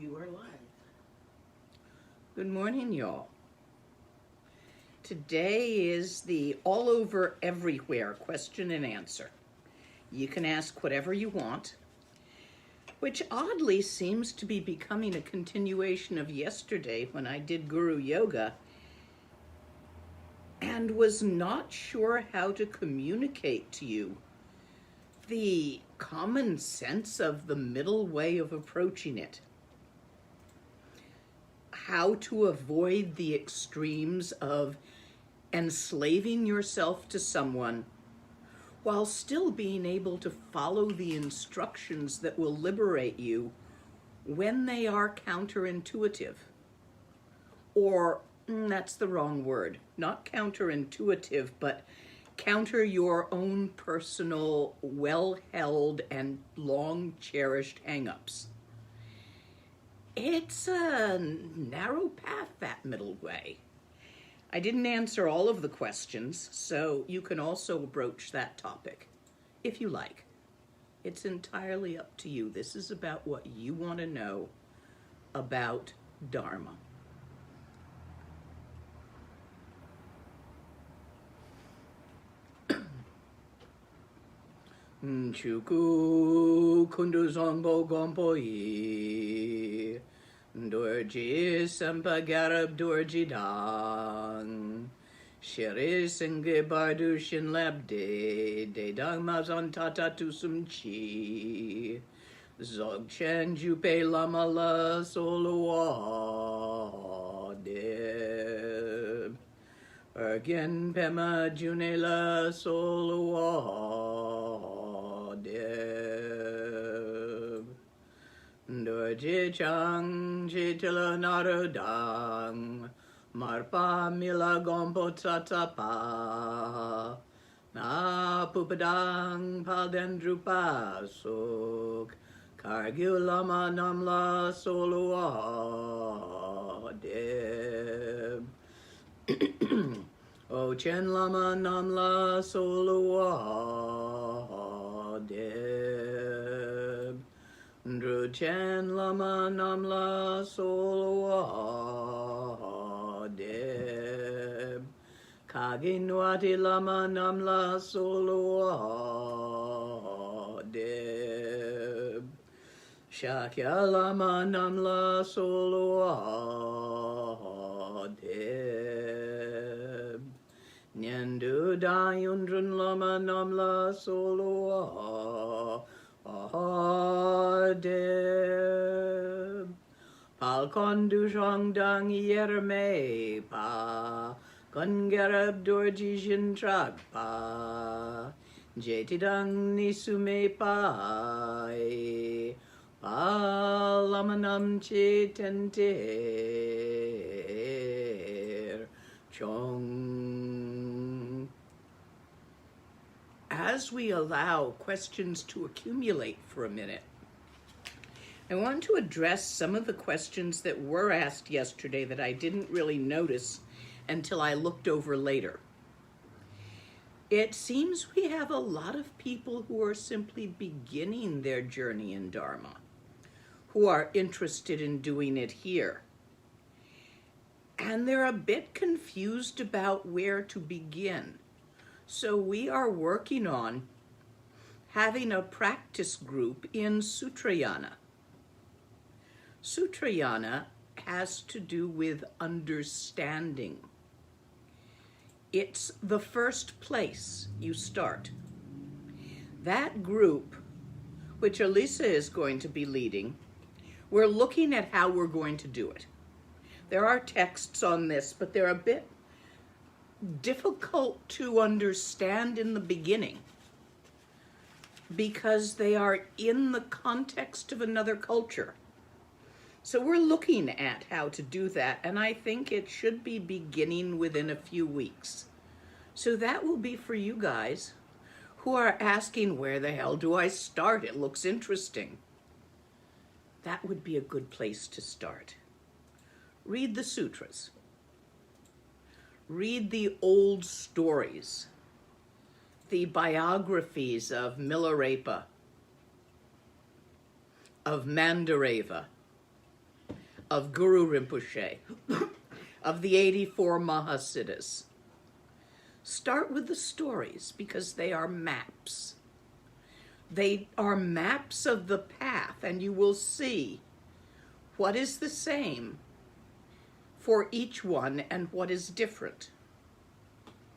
You are live. Good morning, y'all. Today is the all over everywhere question and answer. You can ask whatever you want, which oddly seems to be becoming a continuation of yesterday when I did Guru Yoga and was not sure how to communicate to you the common sense of the middle way of approaching it. How to avoid the extremes of enslaving yourself to someone while still being able to follow the instructions that will liberate you when they are counterintuitive. Or, that's the wrong word, not counterintuitive, but counter your own personal, well-held and long-cherished hang-ups. It's a narrow path, that middle way. I didn't answer all of the questions, so you can also broach that topic, if you like. It's entirely up to you. This is about what you want to know about Dharma. Chuku kunduzongbo gompoyi Dorji sampagarab dorji dang Shiri singe bardu shin labde De dang mazon tata tusum chi Zogchen jupe lama la soloa de Ergen pema junela soloa de Dorji chang chitila narodang Marpa mila gompo tatapa Na pupadang paldendrupa suk Kargil lama namla solua de O chen lama namla solua de Dru chen lama namla solua de Kaginwati lama namla solua de Shakya lama namla solua de Nyandu dayundrun lama namla solua de Palkondu shongdang yerme pa Kongarab dorji jintrag pa Jetidang nisume pai Palamanam chetenter chong. As we allow questions to accumulate for a minute, I want to address some of the questions that were asked yesterday that I didn't really notice until I looked over later. It seems we have a lot of people who are simply beginning their journey in Dharma, who are interested in doing it here. And they're a bit confused about where to begin. So we are working on having a practice group in Sutrayana. Sutrayana has to do with understanding. It's the first place you start. That group, which Elisa is going to be leading, we're looking at how we're going to do it. There are texts on this, but they're a bit difficult to understand in the beginning because they are in the context of another culture. So we're looking at how to do that, and I think it should be beginning within a few weeks. So that will be for you guys who are asking, where the hell do I start? It looks interesting. That would be a good place to start. Read the sutras. Read the old stories, the biographies of Milarepa, of Mandareva, of Guru Rinpoche, of the 84 Mahasiddhas. Start with the stories because they are maps. They are maps of the path, and you will see what is the same for each one and what is different.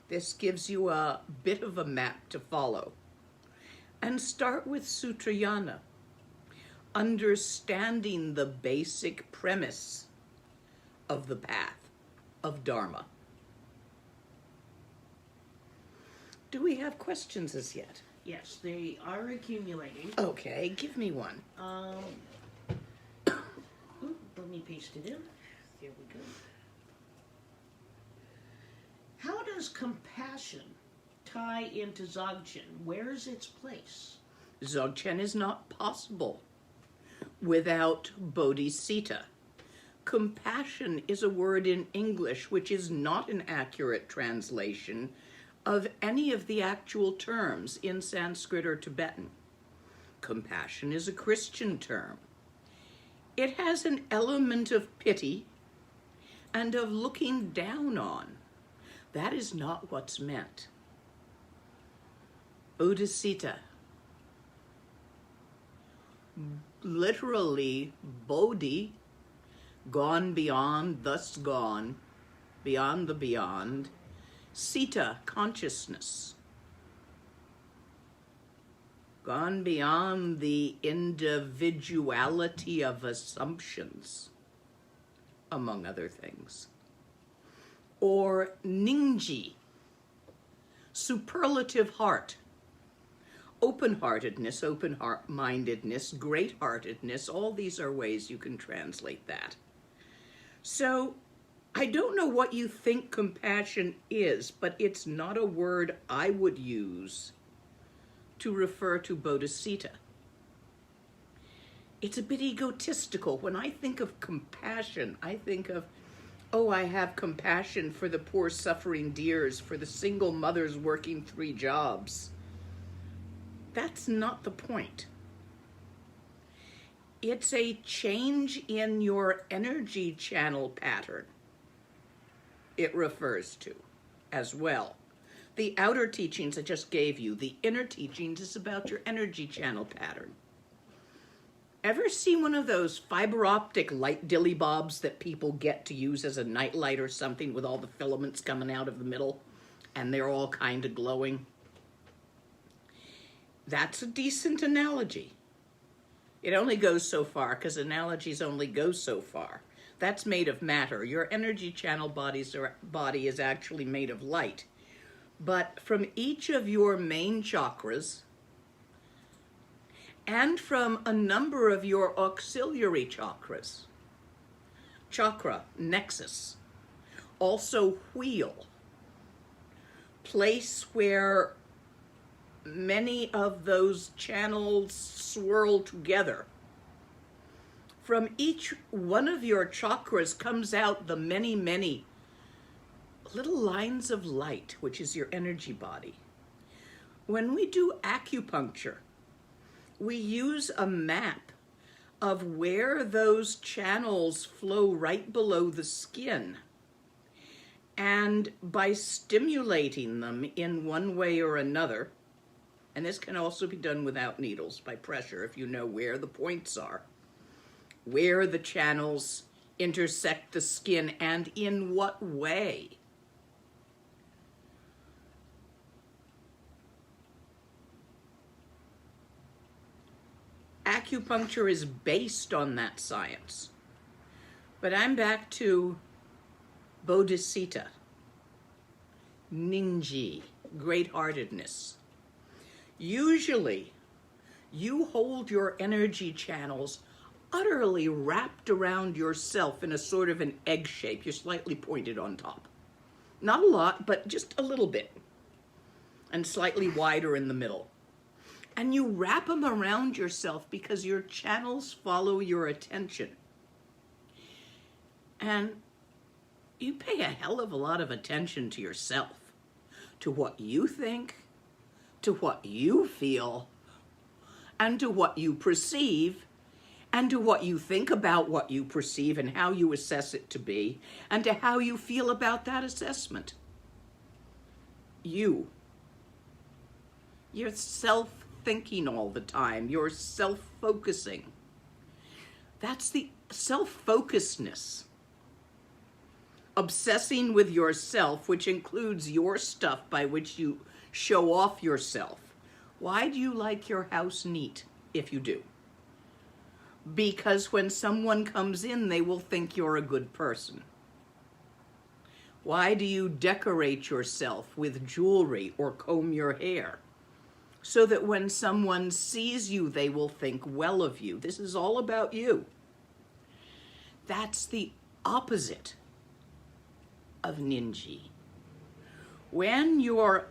This gives you a bit of a map to follow. And start with Sutrayana, understanding the basic premise of the path of Dharma. Do we have questions as yet? Yes, they are accumulating. Okay, give me one. Let me paste it in. There we go. How does compassion tie into Dzogchen? Where is its place? Dzogchen is not possible without bodhicitta. Compassion is a word in English which is not an accurate translation of any of the actual terms in Sanskrit or Tibetan. Compassion is a Christian term. It has an element of pity and of looking down on. That is not what's meant. Bodhicitta, literally bodhi, gone beyond, thus gone, beyond the beyond. Citta, consciousness, gone beyond the individuality of assumptions, among other things. Or Ningji, superlative heart, open-heartedness, open-mindedness, great-heartedness, all these are ways you can translate that. So, I don't know what you think compassion is, but it's not a word I would use to refer to bodhicitta. It's a bit egotistical. When I think of compassion, I think of, oh, I have compassion for the poor suffering deers, for the single mothers working 3 jobs. That's not the point. It's a change in your energy channel pattern. It refers to as well. The outer teachings I just gave you, the inner teachings is about your energy channel pattern. Ever see one of those fiber optic light dilly bobs that people get to use as a nightlight or something with all the filaments coming out of the middle and they're all kind of glowing? That's a decent analogy. It only goes so far because analogies only go so far. That's made of matter. Your energy channel body is actually made of light. But from each of your main chakras and from a number of your auxiliary chakras, chakra, nexus, also wheel, place where many of those channels swirl together. From each one of your chakras comes out the many, many little lines of light, which is your energy body. When we do acupuncture, we use a map of where those channels flow right below the skin. And by stimulating them in one way or another, and this can also be done without needles, by pressure, if you know where the points are, where the channels intersect the skin and in what way. Acupuncture is based on that science. But I'm back to bodhicitta, ninji, great-heartedness. Usually, you hold your energy channels utterly wrapped around yourself in a sort of an egg shape. You're slightly pointed on top. Not a lot, but just a little bit. And slightly wider in the middle. And you wrap them around yourself because your channels follow your attention. And you pay a hell of a lot of attention to yourself, to what you think, to what you feel, and to what you perceive, and to what you think about what you perceive and how you assess it to be, and to how you feel about that assessment. You're self-thinking all the time. You're self-focusing. That's the self-focusedness. Obsessing with yourself, which includes your stuff by which you show off yourself. Why do you like your house neat, if you do? Because when someone comes in, they will think you're a good person. Why do you decorate yourself with jewelry or comb your hair? So that when someone sees you, they will think well of you. This is all about you. That's the opposite of ninji. When your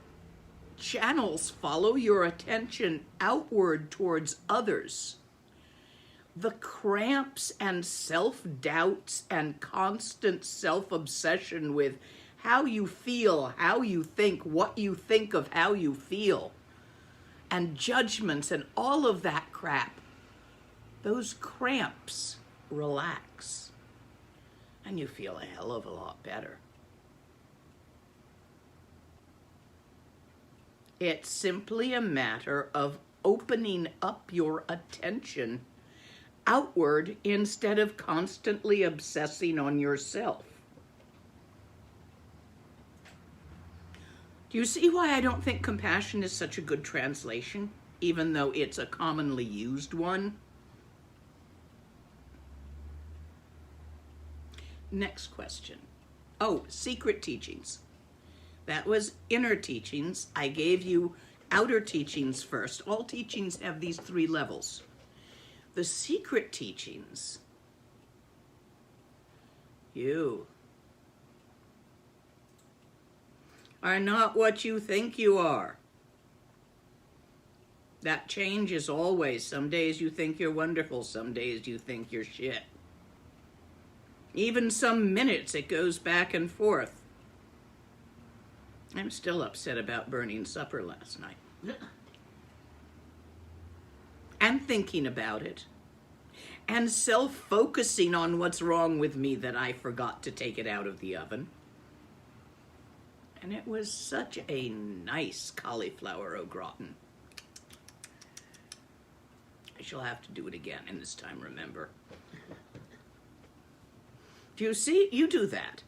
channels follow your attention outward towards others, the cramps and self-doubts and constant self-obsession with how you feel, how you think, what you think of how you feel, and judgments and all of that crap, those cramps relax, and you feel a hell of a lot better. It's simply a matter of opening up your attention outward instead of constantly obsessing on yourself. Do you see why I don't think compassion is such a good translation, even though it's a commonly used one? Next question. Oh, secret teachings. That was inner teachings. I gave you outer teachings first. All teachings have these 3 levels. The secret teachings, you are not what you think you are. That changes always. Some days you think you're wonderful, some days you think you're shit. Even some minutes it goes back and forth. I'm still upset about burning supper last night. And thinking about it. And self-focusing on what's wrong with me that I forgot to take it out of the oven. And it was such a nice cauliflower au gratin. I shall have to do it again, and this time remember. Do you see? You do that.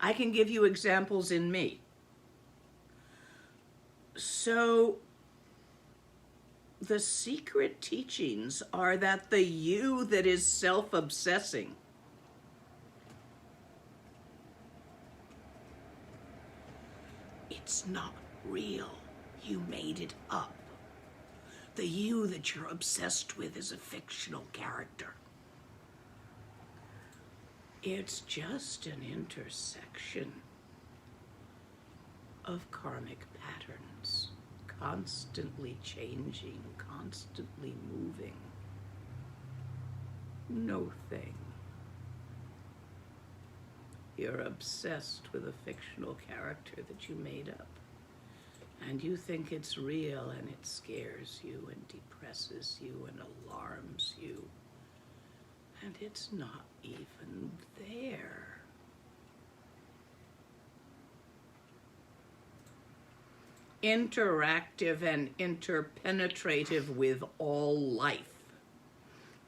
I can give you examples in me. So, the secret teachings are that the you that is self-obsessing it's not real. You made it up. The you that you're obsessed with is a fictional character. It's just an intersection of karmic patterns, constantly changing, constantly moving. No thing. You're obsessed with a fictional character that you made up. And you think it's real, and it scares you and depresses you and alarms you. And it's not even there. Interactive and interpenetrative with all life.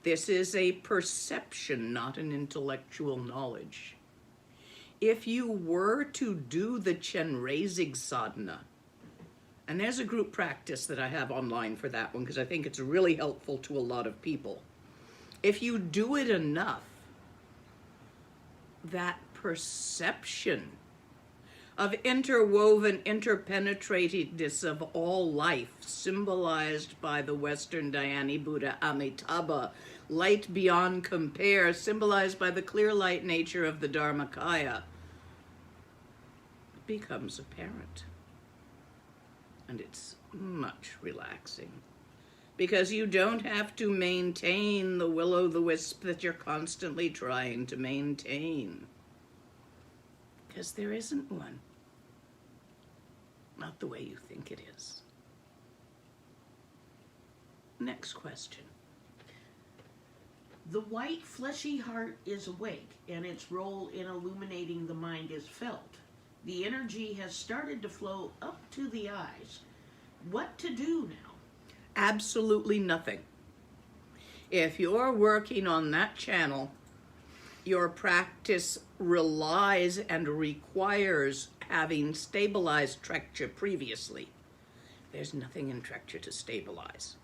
This is a perception, not an intellectual knowledge. If you were to do the Chenrezig sadhana, and there's a group practice that I have online for that one because I think it's really helpful to a lot of people. If you do it enough, that perception of interwoven interpenetratedness of all life, symbolized by the Western Dhyani Buddha Amitabha, light beyond compare, symbolized by the clear light nature of the Dharmakaya, becomes apparent. And it's much relaxing. Because you don't have to maintain the will-o'-the-wisp that you're constantly trying to maintain. Because there isn't one. Not the way you think it is. Next question. The white fleshy heart is awake, and its role in illuminating the mind is felt. The energy has started to flow up to the eyes. What to do now? Absolutely nothing. If you're working on that channel, your practice relies and requires having stabilized Trekcha previously. There's nothing in Trekcha to stabilize.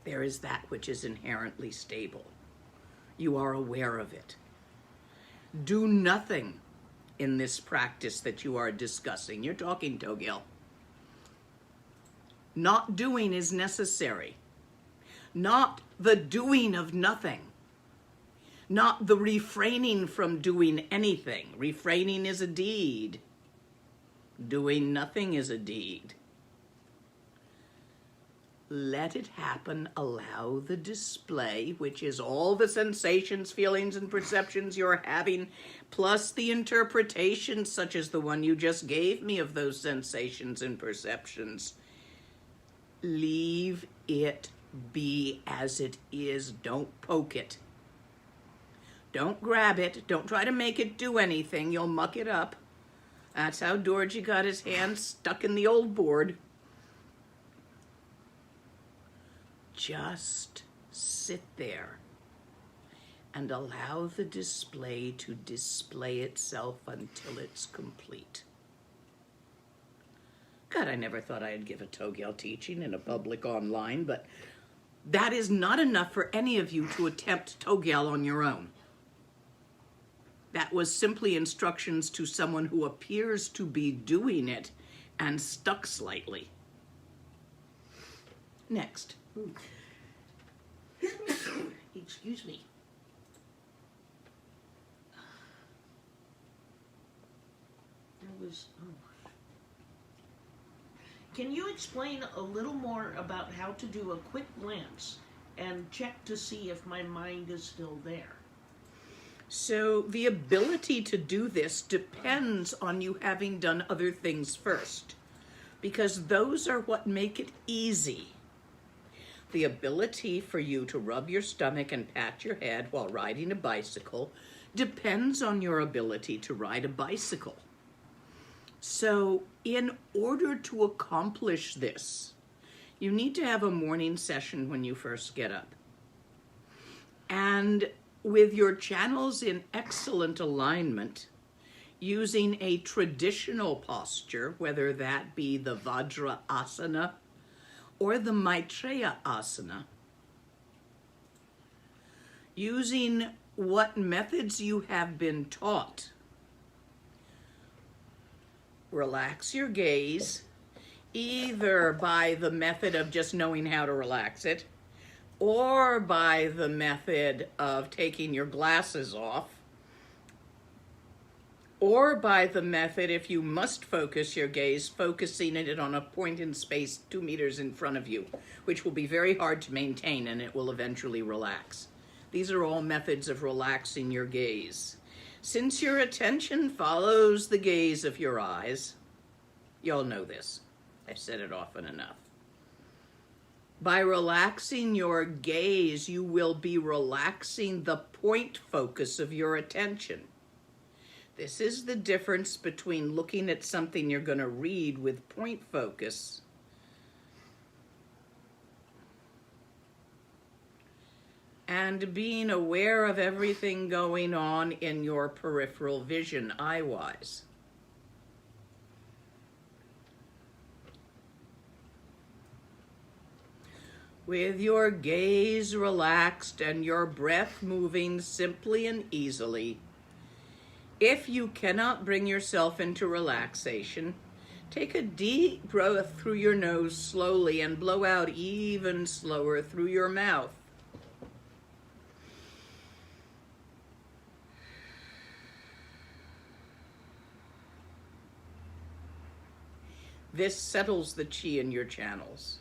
There is that which is inherently stable. You are aware of it. Do nothing in this practice that you are discussing. You're talking, Togil. Not doing is necessary. Not the doing of nothing. Not the refraining from doing anything. Refraining is a deed. Doing nothing is a deed. Let it happen. Allow the display, which is all the sensations, feelings, and perceptions you're having, plus the interpretation, such as the one you just gave me of those sensations and perceptions. Leave it be as it is. Don't poke it. Don't grab it. Don't try to make it do anything. You'll muck it up. That's how Dorji got his hand stuck in the old board. Just sit there and allow the display to display itself until it's complete. God, I never thought I'd give a Togel teaching in a public online, but that is not enough for any of you to attempt Togel on your own. That was simply instructions to someone who appears to be doing it and stuck slightly. Next. Excuse me. Can you explain a little more about how to do a quick glance and check to see if my mind is still there? So the ability to do this depends on you having done other things first, because those are what make it easy. The ability for you to rub your stomach and pat your head while riding a bicycle depends on your ability to ride a bicycle. So in order to accomplish this, you need to have a morning session when you first get up. And with your channels in excellent alignment, using a traditional posture, whether that be the Vajra Asana or the Maitreya Asana, using what methods you have been taught. Relax your gaze, either by the method of just knowing how to relax it, or by the method of taking your glasses off, or by the method, if you must focus your gaze, focusing it on a point in space 2 meters in front of you, which will be very hard to maintain and it will eventually relax. These are all methods of relaxing your gaze. Since your attention follows the gaze of your eyes, you'll know this. I've said it often enough. By relaxing your gaze, you will be relaxing the point focus of your attention. This is the difference between looking at something you're going to read with point focus and being aware of everything going on in your peripheral vision, eye-wise. With your gaze relaxed and your breath moving simply and easily, if you cannot bring yourself into relaxation, take a deep breath through your nose slowly and blow out even slower through your mouth. This settles the chi in your channels.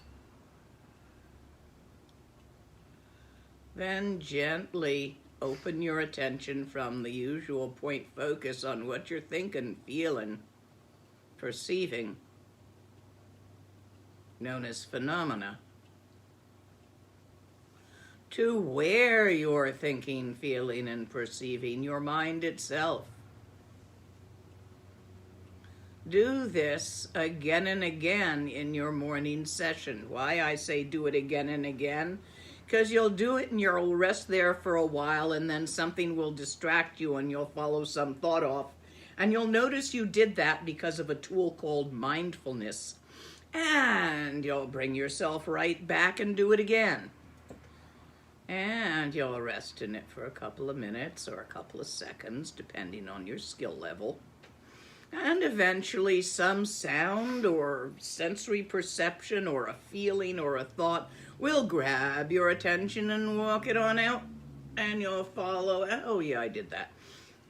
Then gently open your attention from the usual point focus on what you're thinking, feeling, perceiving, known as phenomena, to where you're thinking, feeling, and perceiving, your mind itself. Do this again and again in your morning session. Why I say do it again and again? Because you'll do it and you'll rest there for a while, and then something will distract you and you'll follow some thought off. And you'll notice you did that because of a tool called mindfulness. And you'll bring yourself right back and do it again. And you'll rest in it for a couple of minutes or a couple of seconds, depending on your skill level. And eventually some sound or sensory perception or a feeling or a thought will grab your attention and walk it on out. And you'll follow, oh yeah, I did that.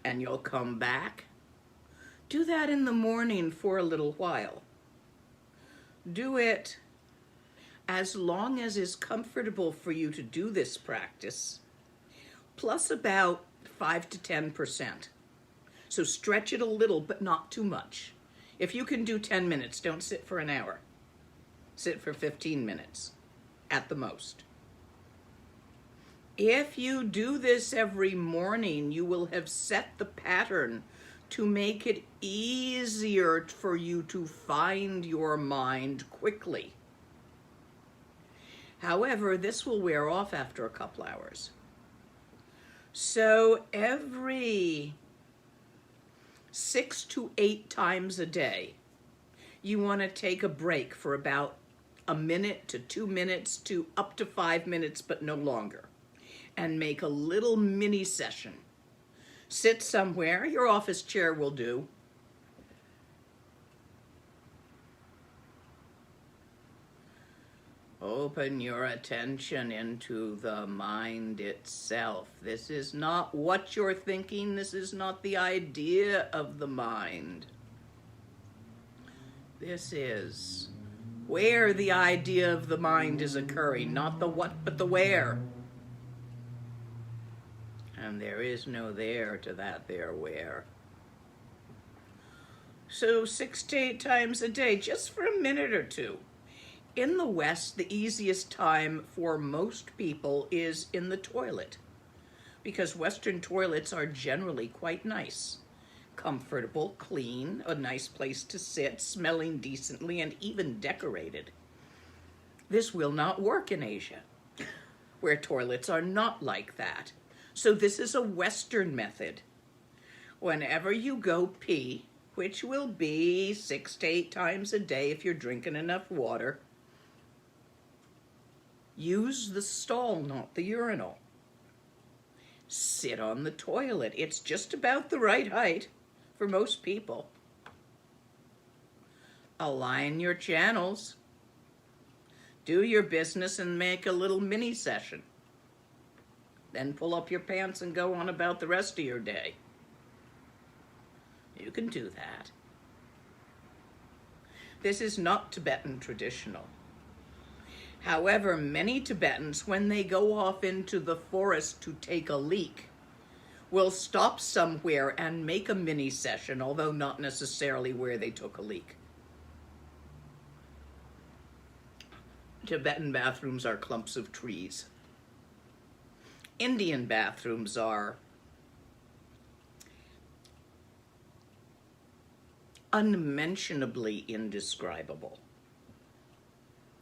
And you'll come back. Do that in the morning for a little while. Do it as long as is comfortable for you to do this practice, plus about 5 to 10%. So stretch it a little, but not too much. If you can do 10 minutes, don't sit for an hour. Sit for 15 minutes at the most. If you do this every morning, you will have set the pattern to make it easier for you to find your mind quickly. However, this will wear off after a couple hours. So every 6 to 8 times a day, you want to take a break for about a minute to 2 minutes to up to 5 minutes, but no longer, and make a little mini session. Sit somewhere, your office chair will do. Open your attention into the mind itself. This is not what you're thinking. This is not the idea of the mind. This is where the idea of the mind is occurring, not the what, but the where. And there is no there to that there where. So 6 to 8 times a day, just for a minute or two. In the West, the easiest time for most people is in the toilet, because Western toilets are generally quite nice. Comfortable, clean, a nice place to sit, smelling decently, and even decorated. This will not work in Asia, where toilets are not like that. So this is a Western method. Whenever you go pee, which will be 6 to 8 times a day if you're drinking enough water, use the stall, not the urinal. Sit on the toilet. It's just about the right height for most people. Align your channels. Do your business and make a little mini session. Then pull up your pants and go on about the rest of your day. You can do that. This is not Tibetan traditional. However, many Tibetans, when they go off into the forest to take a leak, will stop somewhere and make a mini session, although not necessarily where they took a leak. Tibetan bathrooms are clumps of trees. Indian bathrooms are unmentionably indescribable,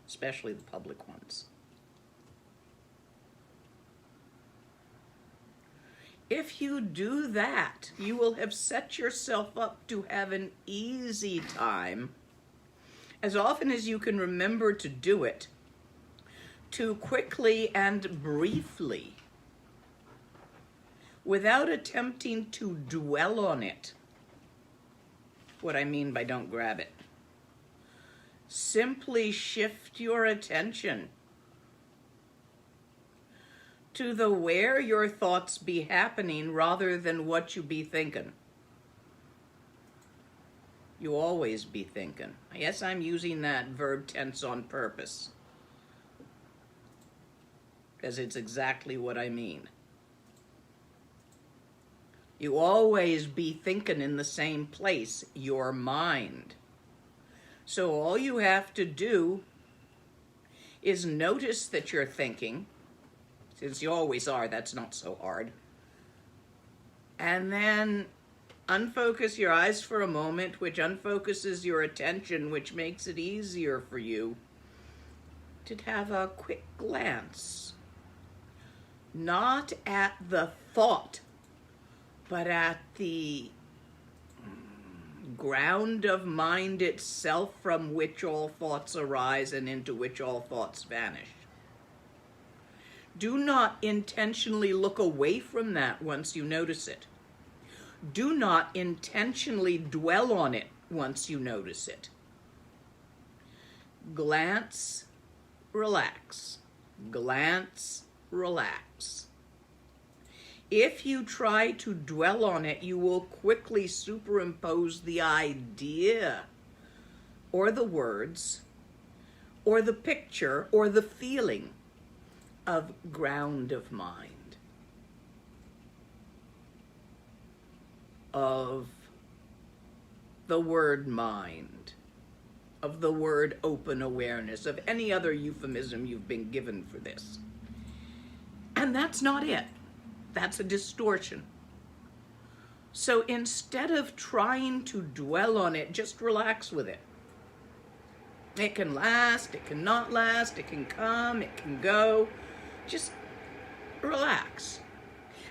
especially the public ones. If you do that, you will have set yourself up to have an easy time, as often as you can remember to do it, to quickly and briefly, without attempting to dwell on it. What I mean by don't grab it. Simply shift your attention to the where your thoughts be happening rather than what you be thinking. You always be thinking. Yes, I'm using that verb tense on purpose, because it's exactly what I mean. You always be thinking in the same place, your mind. So all you have to do is notice that you're thinking Since you always are, that's not so hard. And then unfocus your eyes for a moment, which unfocuses your attention, which makes it easier for you to have a quick glance, not at the thought, but at the ground of mind itself from which all thoughts arise and into which all thoughts vanish. Do not intentionally look away from that once you notice it. Do not intentionally dwell on it once you notice it. Glance, relax. Glance, relax. If you try to dwell on it, you will quickly superimpose the idea, or the words, or the picture, or the feeling of ground of mind, of the word mind, of the word open awareness, of any other euphemism you've been given for this. And that's not it. That's a distortion. So instead of trying to dwell on it, just relax with it. It can last, it can not last, it can come, it can go. Just relax.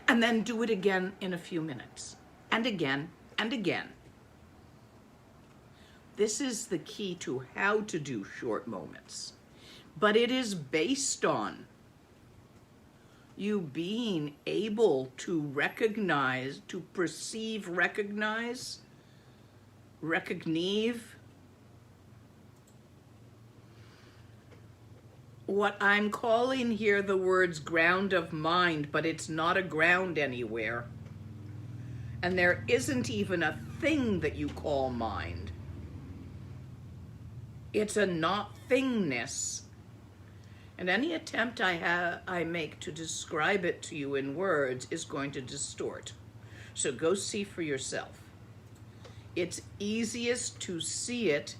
And then do it again in a few minutes. And again, and again. This is the key to how to do short moments. But it is based on you being able to recognize, to perceive, recognize, what I'm calling here the words ground of mind, but it's not a ground anywhere. And there isn't even a thing that you call mind. It's a not thingness. And any attempt I make to describe it to you in words is going to distort. So go see for yourself. It's easiest to see it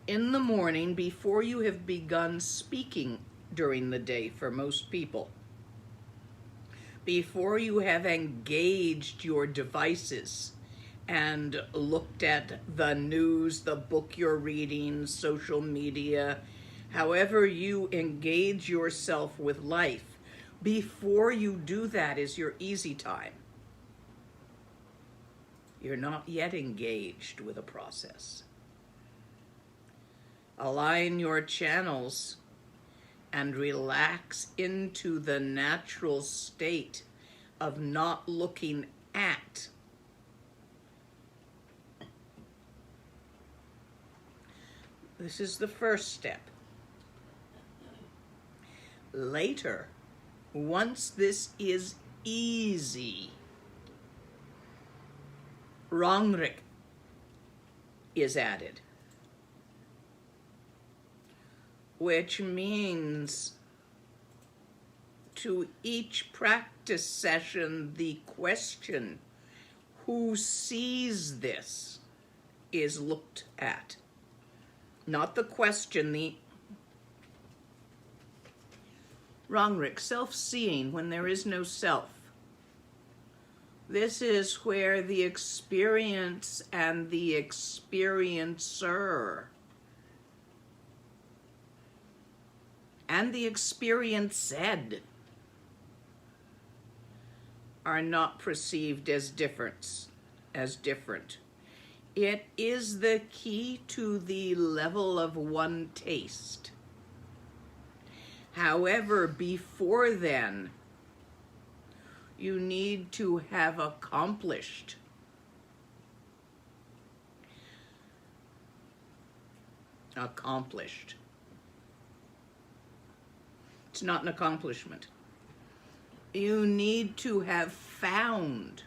in the morning before you have begun speaking during the day for most people. Before you have engaged your devices and looked at the news, the book you're reading, social media, however you engage yourself with life, before you do that is your easy time. You're not yet engaged with a process. Align your channels and relax into the natural state of not looking at. This is the first step. Later, once this is easy, Rangrik is added, which means to each practice session, the question, who sees this, is looked at. Not the question, the Rangrik, self-seeing when there is no self. This is where the experience and the experiencer and the experienced are not perceived as different. It is the key to the level of one taste. However, before then, you need to have accomplished It's not an accomplishment. You need to have found,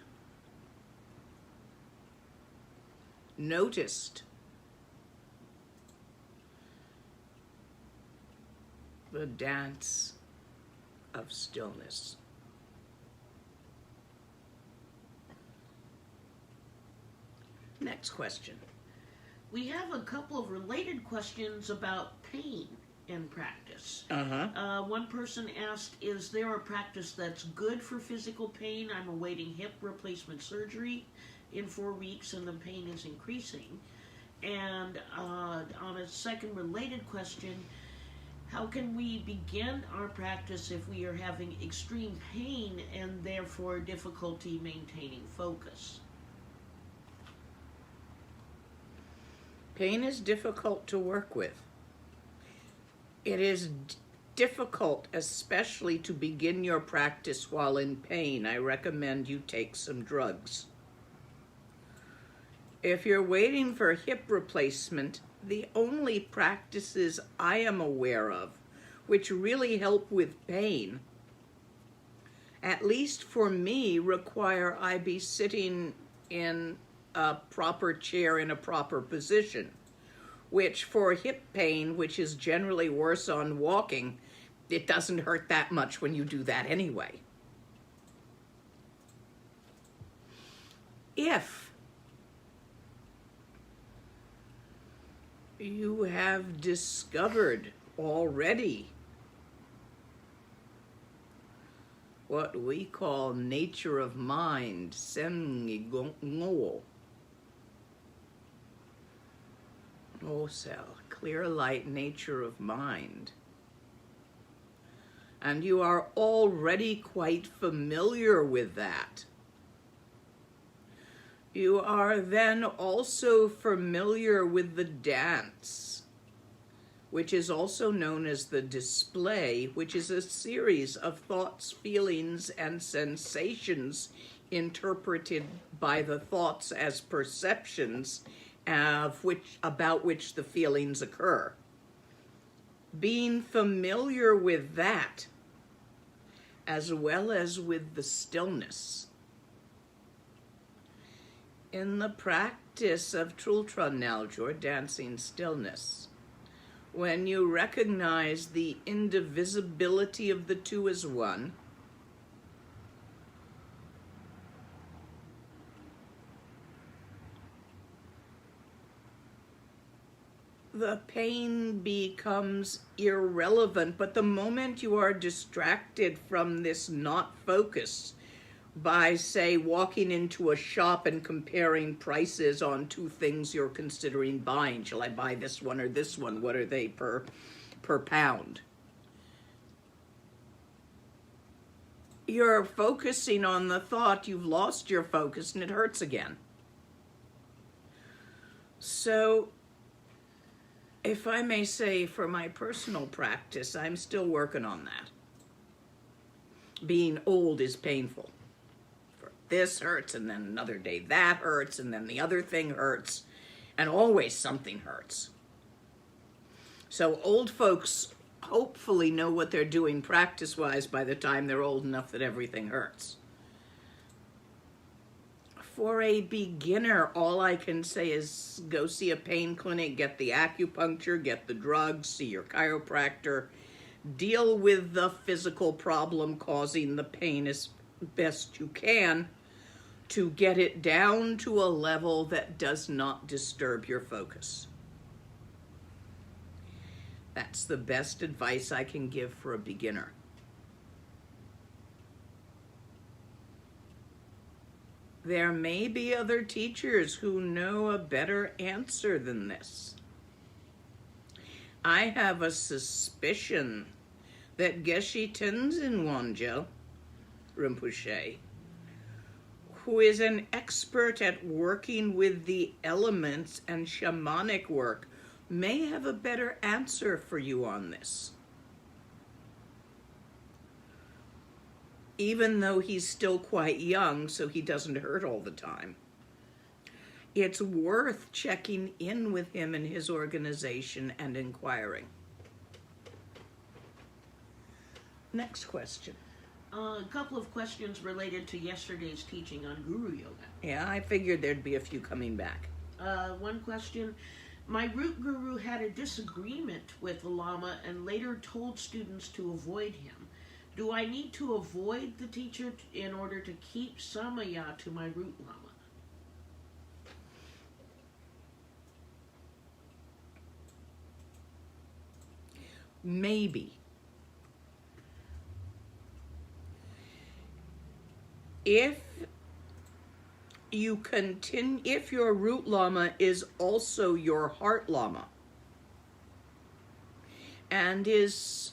noticed the dance of stillness. Next question. We have a couple of related questions about pain and practice. Uh-huh. One person asked, is there a practice that's good for physical pain? I'm awaiting hip replacement surgery in 4 weeks and the pain is increasing. And on a second related question, how can we begin our practice if we are having extreme pain and therefore difficulty maintaining focus? Pain is difficult to work with. It is difficult, especially to begin your practice while in pain. I recommend you take some drugs. If you're waiting for hip replacement, the only practices I am aware of which really help with pain, at least for me, require I be sitting in a proper chair in a proper position, which for hip pain, which is generally worse on walking, it doesn't hurt that much when you do that anyway. If you have discovered already what we call nature of mind, semngo, clear light nature of mind, and you are already quite familiar with that, you are then also familiar with the dance, which is also known as the display, which is a series of thoughts, feelings, and sensations interpreted by the thoughts as perceptions about which the feelings occur. Being familiar with that, as well as with the stillness, in the practice of Trultranelj, or dancing stillness, when you recognize the indivisibility of the two as one, the pain becomes irrelevant. But the moment you are distracted from this not focus by, say, walking into a shop and comparing prices on two things you're considering buying, shall I buy this one or this one? What are they per pound? You're focusing on the thought, you've lost your focus, and it hurts again. So, if I may say, for my personal practice, I'm still working on that. Being old is painful. This hurts, and then another day that hurts, and then the other thing hurts, and always something hurts. So old folks hopefully know what they're doing practice-wise by the time they're old enough that everything hurts. For a beginner, all I can say is go see a pain clinic, get the acupuncture, get the drugs, see your chiropractor, deal with the physical problem causing the pain as best you can, to get it down to a level that does not disturb your focus. That's the best advice I can give for a beginner. There may be other teachers who know a better answer than this. I have a suspicion that Geshe Tenzin Wangyal Rinpoche, who is an expert at working with the elements and shamanic work, may have a better answer for you on this. Even though he's still quite young, so he doesn't hurt all the time. It's worth checking in with him and his organization and inquiring. Next question. A couple of questions related to yesterday's teaching on Guru Yoga. Yeah, I figured there'd be a few coming back. One question. My root guru had a disagreement with the Lama and later told students to avoid him. Do I need to avoid the teacher in order to keep samaya to my root Lama? maybe. If your root Lama is also your heart Lama and is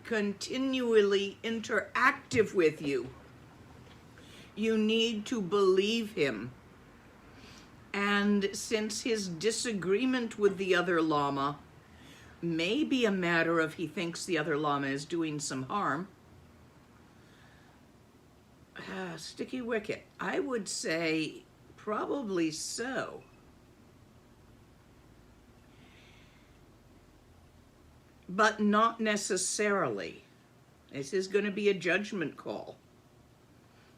continually interactive with you, you need to believe him. And since his disagreement with the other Lama may be a matter of he thinks the other Lama is doing some harm, sticky wicket, I would say probably so. But not necessarily. This is going to be a judgment call.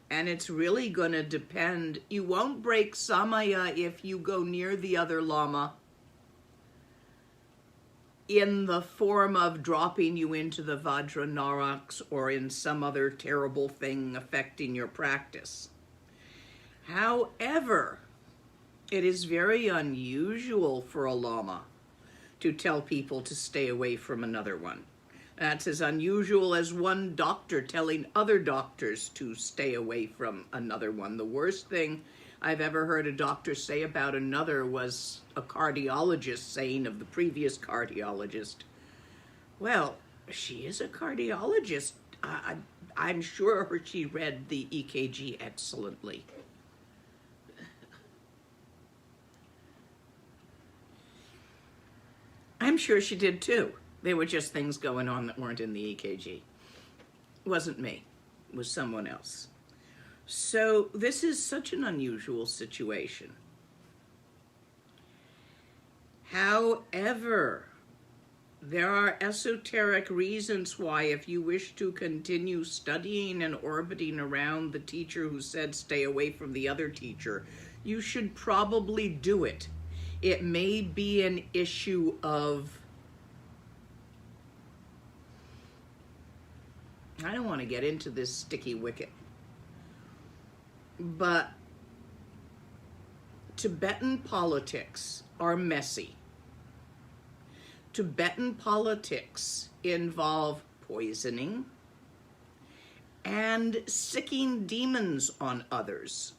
And it's really going to depend. You won't break Samaya if you go near the other Lama in the form of dropping you into the Vajra Naraks or in some other terrible thing affecting your practice. However, it is very unusual for a Lama to tell people to stay away from another one. That's as unusual as one doctor telling other doctors to stay away from another one. The worst thing I've ever heard a doctor say about another was a cardiologist saying of the previous cardiologist, well, she is a cardiologist. I'm sure she read the EKG excellently. I'm sure she did too. There were just things going on that weren't in the EKG. It wasn't me. It was someone else. So this is such an unusual situation. However, there are esoteric reasons why, if you wish to continue studying and orbiting around the teacher who said stay away from the other teacher, you should probably do it. It may be an issue of, I don't want to get into this sticky wicket, but Tibetan politics are messy. Tibetan politics involve poisoning and sicking demons on others.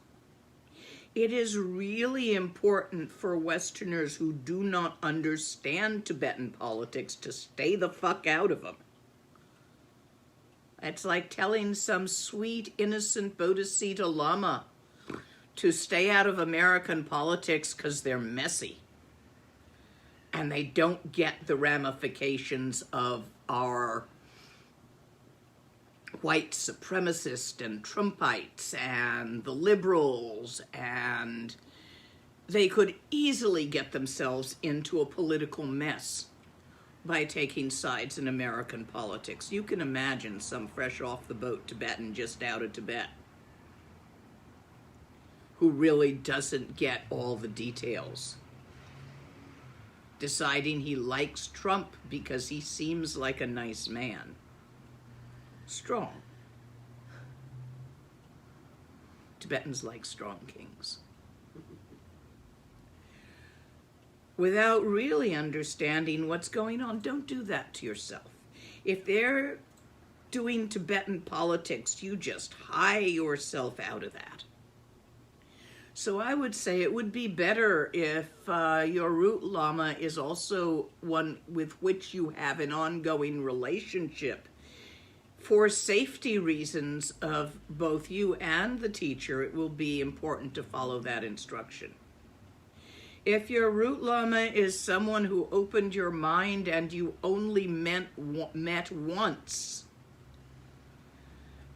It is really important for Westerners who do not understand Tibetan politics to stay the fuck out of them. It's like telling some sweet, innocent Bodhisattva Lama to stay out of American politics because they're messy. And they don't get the ramifications of our white supremacists and Trumpites and the liberals, and they could easily get themselves into a political mess by taking sides in American politics. You can imagine some fresh off the boat Tibetan just out of Tibet who really doesn't get all the details, deciding he likes Trump because he seems like a nice man. Strong. Tibetans like strong kings. Without really understanding what's going on, don't do that to yourself. If they're doing Tibetan politics, you just hire yourself out of that. So I would say it would be better if your root Lama is also one with which you have an ongoing relationship. For safety reasons of both you and the teacher, it will be important to follow that instruction. If your root Lama is someone who opened your mind and you only met once,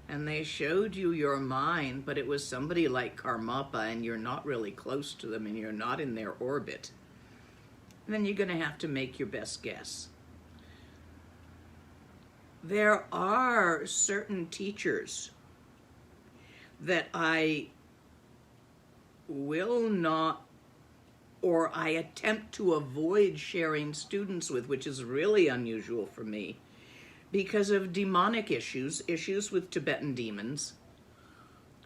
and they showed you your mind, but it was somebody like Karmapa and you're not really close to them and you're not in their orbit, then you're going to have to make your best guess. There are certain teachers that I will not, or I attempt to avoid sharing students with, which is really unusual for me, because of demonic issues with Tibetan demons.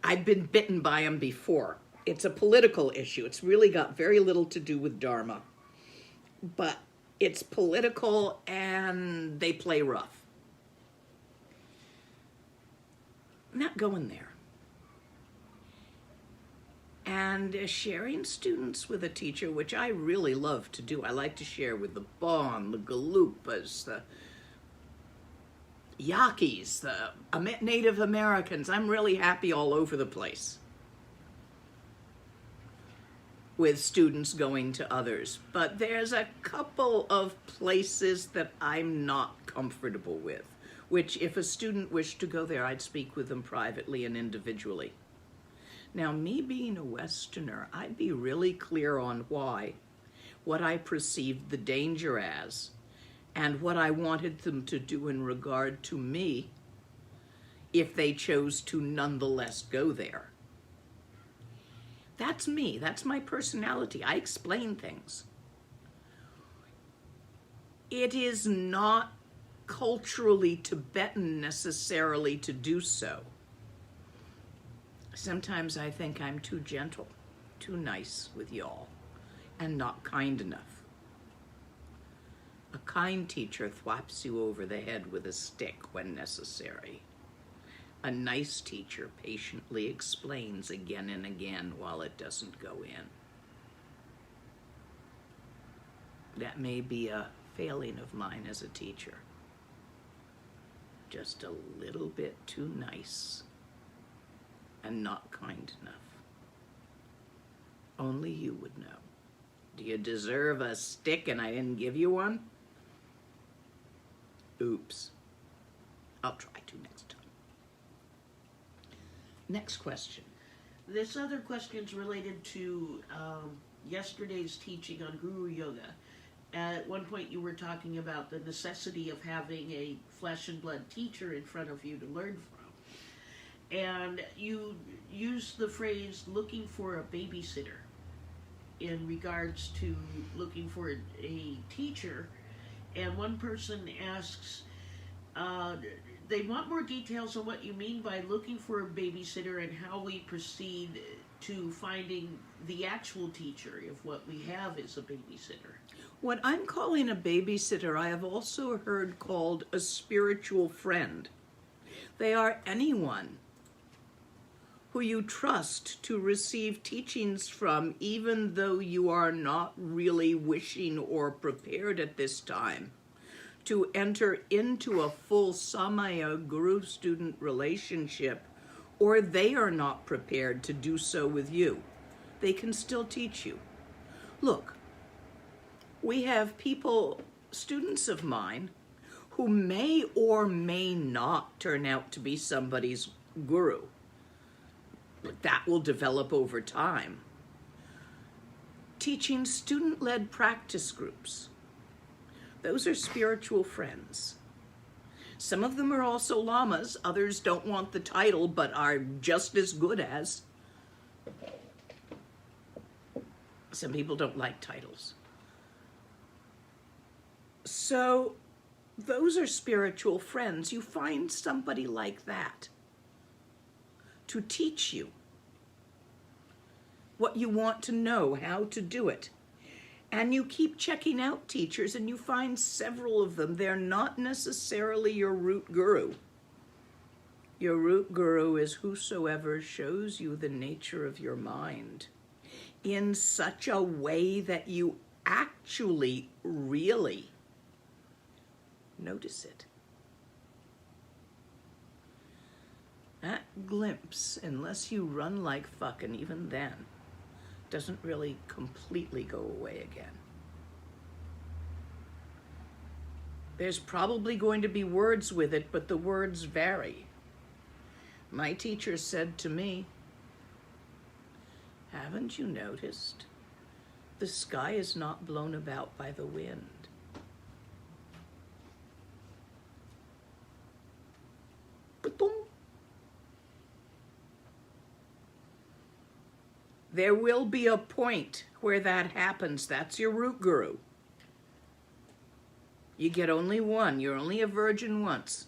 I've been bitten by them before. It's a political issue. It's really got very little to do with Dharma. But it's political, and they play rough. I'm not going there. And sharing students with a teacher, which I really love to do. I like to share with the Bon, the Galupas, the Yaquis, the Native Americans. I'm really happy all over the place with students going to others. But there's a couple of places that I'm not comfortable with, which if a student wished to go there, I'd speak with them privately and individually. Now, me being a Westerner, I'd be really clear on why, what I perceived the danger as, and what I wanted them to do in regard to me if they chose to nonetheless go there. That's me. That's my personality. I explain things. It is not culturally Tibetan necessarily to do so. Sometimes I think I'm too gentle, too nice with y'all, and not kind enough. A kind teacher thwaps you over the head with a stick when necessary. A nice teacher patiently explains again and again while it doesn't go in. That may be a failing of mine as a teacher. Just a little bit too nice and not kind enough. Only you would know. Do you deserve a stick and I didn't give you one? Oops. I'll try to next time. Next question. This other question's related to yesterday's teaching on Guru Yoga. At one point you were talking about the necessity of having a flesh and blood teacher in front of you to learn from. And you use the phrase looking for a babysitter in regards to looking for a teacher. And one person asks, they want more details on what you mean by looking for a babysitter and how we proceed to finding the actual teacher if what we have is a babysitter. What I'm calling a babysitter, I have also heard called a spiritual friend. They are anyone who you trust to receive teachings from, even though you are not really wishing or prepared at this time to enter into a full Samaya guru-student relationship, or they are not prepared to do so with you. They can still teach you. Look, we have people, students of mine, who may or may not turn out to be somebody's guru. But that will develop over time. Teaching student-led practice groups. Those are spiritual friends. Some of them are also lamas. Others don't want the title, but are just as good as. Some people don't like titles. So those are spiritual friends. You find somebody like that to teach you what you want to know, how to do it. And you keep checking out teachers and you find several of them. They're not necessarily your root guru. Your root guru is whosoever shows you the nature of your mind in such a way that you actually really notice it. That glimpse, unless you run like fuck, and even then, doesn't really completely go away again. There's probably going to be words with it, but the words vary. My teacher said to me, "Haven't you noticed? The sky is not blown about by the wind." There will be a point where that happens. That's your root guru. You get only one. You're only a virgin once.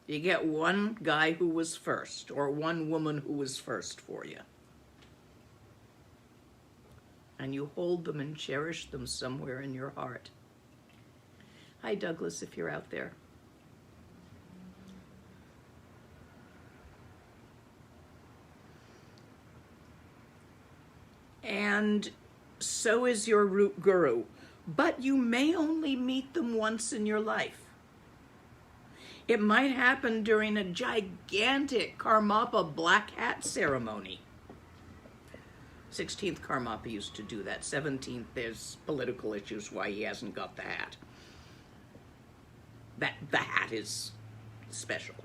You get one guy who was first, or one woman who was first for you. and you hold them and cherish them somewhere in your heart. Hi, Douglas, if you're out there. And so is your root guru, but you may only meet them once in your life. It might happen during a gigantic Karmapa black hat ceremony. 16th Karmapa used to do that. 17th, there's political issues why he hasn't got the hat. The hat is special.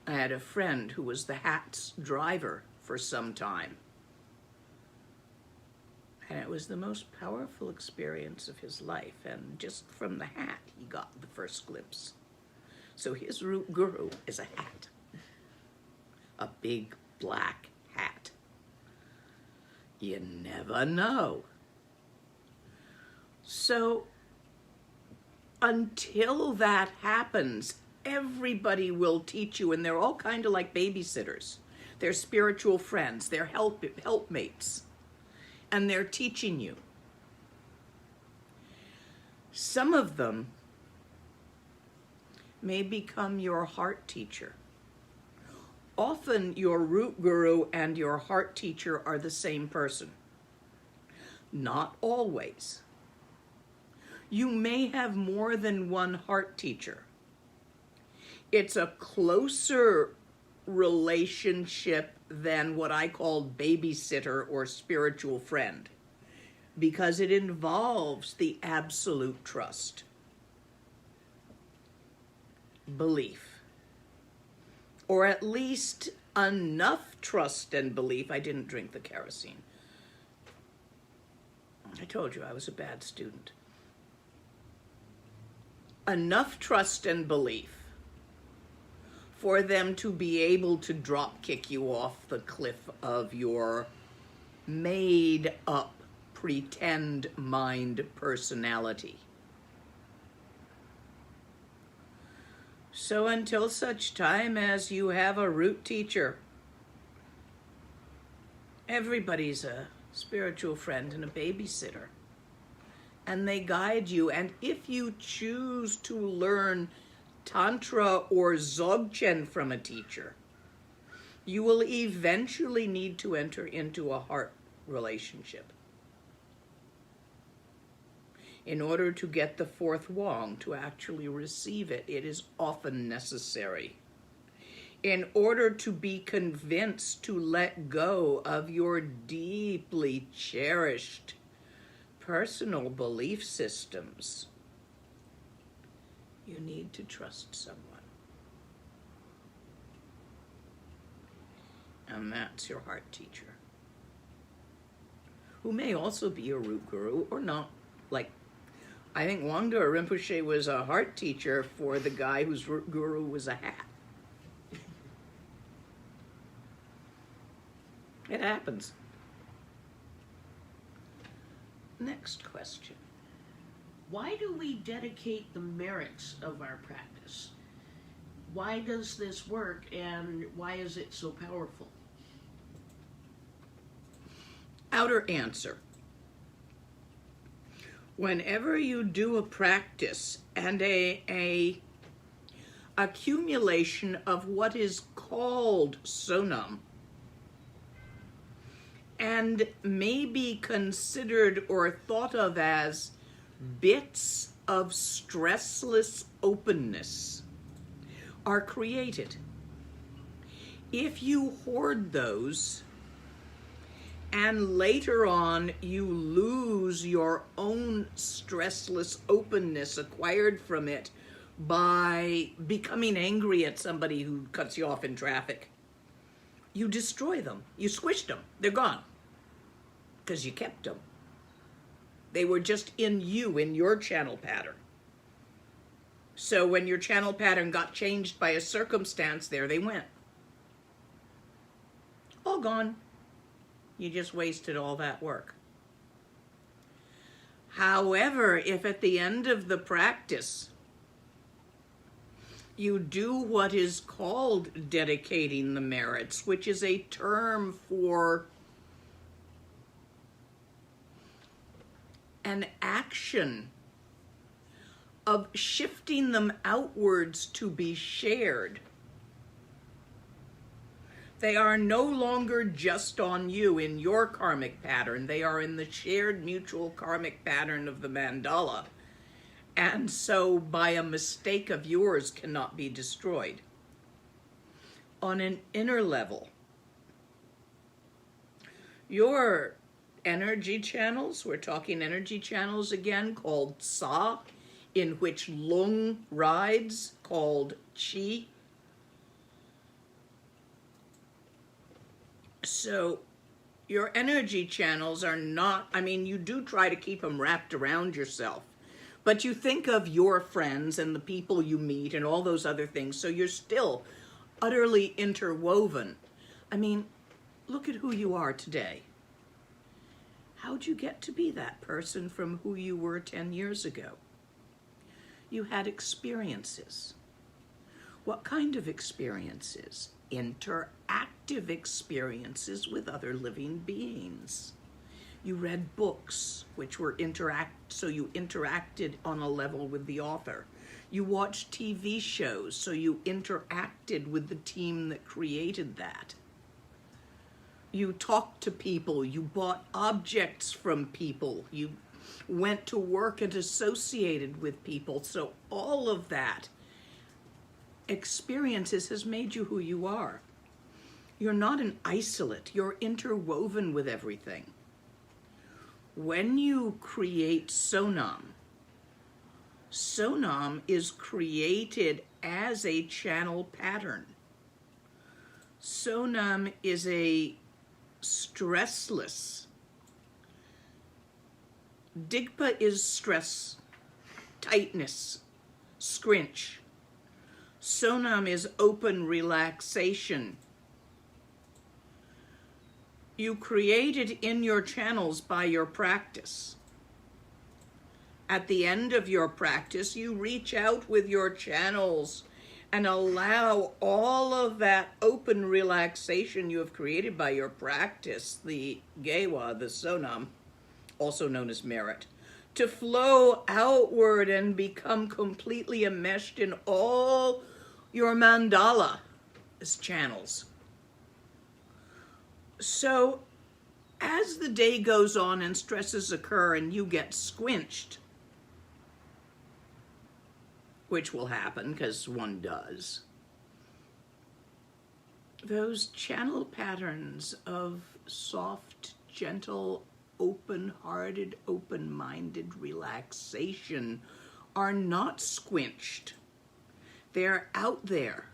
I had a friend who was the hat's driver for some time. And it was the most powerful experience of his life. And just from the hat, he got the first glimpse. So his root guru is a hat. A big black hat. You never know. So until that happens, everybody will teach you, and they're all kind of like babysitters. They're spiritual friends, they're helpmates, and they're teaching you. Some of them may become your heart teacher. Often your root guru and your heart teacher are the same person. Not always. You may have more than one heart teacher. It's a closer relationship than what I call babysitter or spiritual friend, because it involves the absolute trust, belief, or at least enough trust and belief. I didn't drink the kerosene. I told you I was a bad student. Enough trust and belief for them to be able to drop kick you off the cliff of your made up pretend mind personality. So until such time as you have a root teacher, everybody's a spiritual friend and a babysitter. And they guide you. And if you choose to learn Tantra or Dzogchen from a teacher, you will eventually need to enter into a heart relationship. In order to get the fourth Wong, to actually receive it, it is often necessary. In order to be convinced to let go of your deeply cherished personal belief systems, you need to trust someone. And that's your heart teacher, who may also be a root guru or not. Like, I think Wangdo Rinpoche was a heart teacher for the guy whose root guru was a hat. It happens. Next question. Why do we dedicate the merits of our practice? Why does this work, and why is it so powerful? Outer answer. Whenever you do a practice and a accumulation of what is called sonam, and may be considered or thought of as bits of stressless openness, are created. If you hoard those, and later on you lose your own stressless openness acquired from it by becoming angry at somebody who cuts you off in traffic, you destroy them. You squished them. They're gone. Because you kept them. They were just in you, in your channel pattern. So when your channel pattern got changed by a circumstance, there they went. All gone. You just wasted all that work. However, if at the end of the practice You do what is called dedicating the merits, which is a term for an action of shifting them outwards to be shared. They are no longer just on you in your karmic pattern. They are in the shared mutual karmic pattern of the mandala. And so by a mistake of yours cannot be destroyed. On an inner level, your energy channels, we're talking energy channels again, called Sa, in which Lung rides, called Chi. So your energy channels are not, I mean, you do try to keep them wrapped around yourself, but you think of your friends and the people you meet and all those other things, so you're still utterly interwoven. I mean, look at who you are today. How'd you get to be that person from who you were 10 years ago? You had experiences. What kind of experiences? Interactive experiences with other living beings. You read books, which were so you interacted on a level with the author. You watched TV shows, so you interacted with the team that created that. You talked to people, you bought objects from people, you went to work and associated with people. So all of that experiences has made you who you are. You're not an isolate, you're interwoven with everything. When you create Sonam, Sonam is created as a channel pattern. Sonam is a stressless. Digpa is stress, tightness, scrunch. Sonam is open relaxation. You create it in your channels by your practice. At the end of your practice, you reach out with your channels and allow all of that open relaxation you have created by your practice, the Gewa, the Sonam, also known as merit, to flow outward and become completely enmeshed in all your mandala as channels. So as the day goes on and stresses occur and you get squinched, which will happen because one does, those channel patterns of soft, gentle, open-hearted, open-minded relaxation are not squinched. They're out there,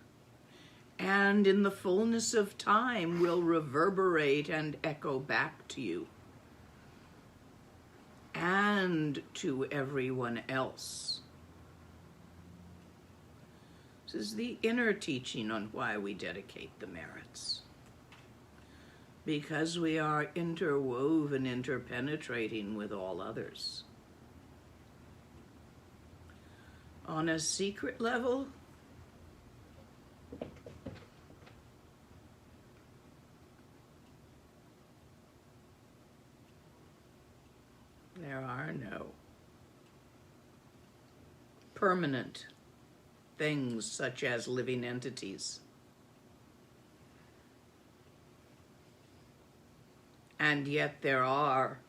and in the fullness of time will reverberate and echo back to you and to everyone else. This is the inner teaching on why we dedicate the merits. Because we are interwoven, interpenetrating with all others. On a secret level, there are no permanent things such as living entities. And yet there are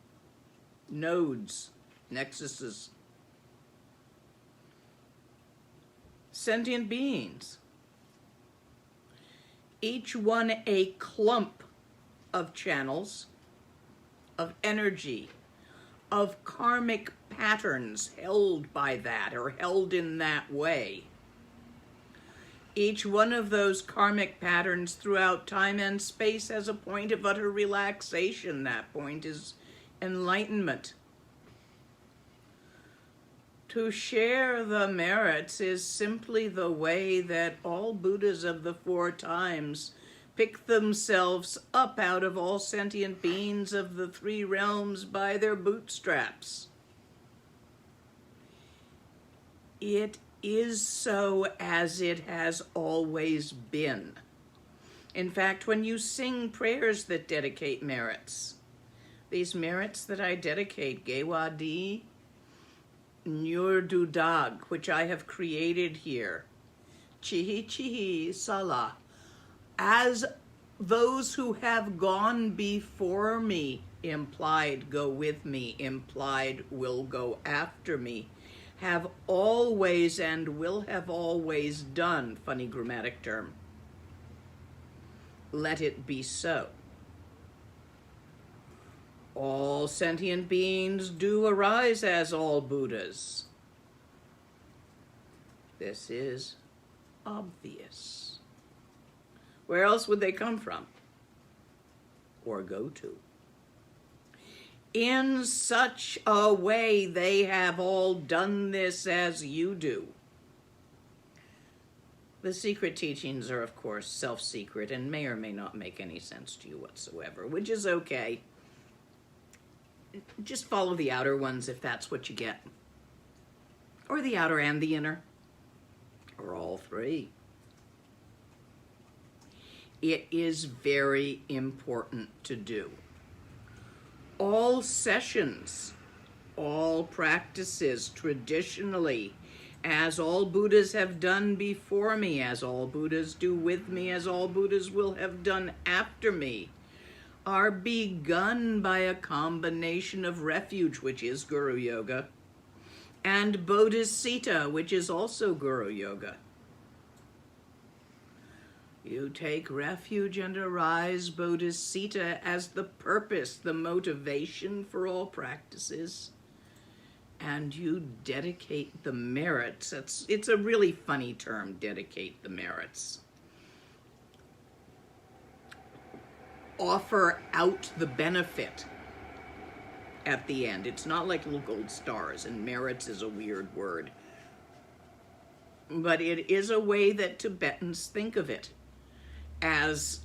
nodes, nexuses, sentient beings, each one a clump of channels, of energy, of karmic patterns held by that or held in that way. Each one of those karmic patterns throughout time and space has a point of utter relaxation. That point is enlightenment. To share the merits is simply the way that all Buddhas of the four times pick themselves up out of all sentient beings of the three realms by their bootstraps. It is so as it has always been. In fact, when you sing prayers that dedicate merits, these merits that I dedicate, Gewadi, Nur Dudag, which I have created here, Chihi Chihi Salah, as those who have gone before me, implied go with me, implied will go after me, have always and will have always done, funny grammatic term. Let it be so. All sentient beings do arise as all Buddhas. This is obvious. Where else would they come from? Or go to? In such a way they have all done this as you do. The secret teachings are, of course, self-secret and may or may not make any sense to you whatsoever, which is okay. Just follow the outer ones if that's what you get. Or the outer and the inner. Or all three. It is very important to do. All sessions, all practices traditionally, as all Buddhas have done before me, as all Buddhas do with me, as all Buddhas will have done after me, are begun by a combination of refuge, which is Guru Yoga, and Bodhisattva, which is also Guru Yoga. You take refuge and arise Bodhisattva as the purpose, the motivation for all practices, and you dedicate the merits. It's a really funny term, dedicate the merits. Offer out the benefit at the end. It's not like little gold stars, and merits is a weird word. But it is a way that Tibetans think of it, as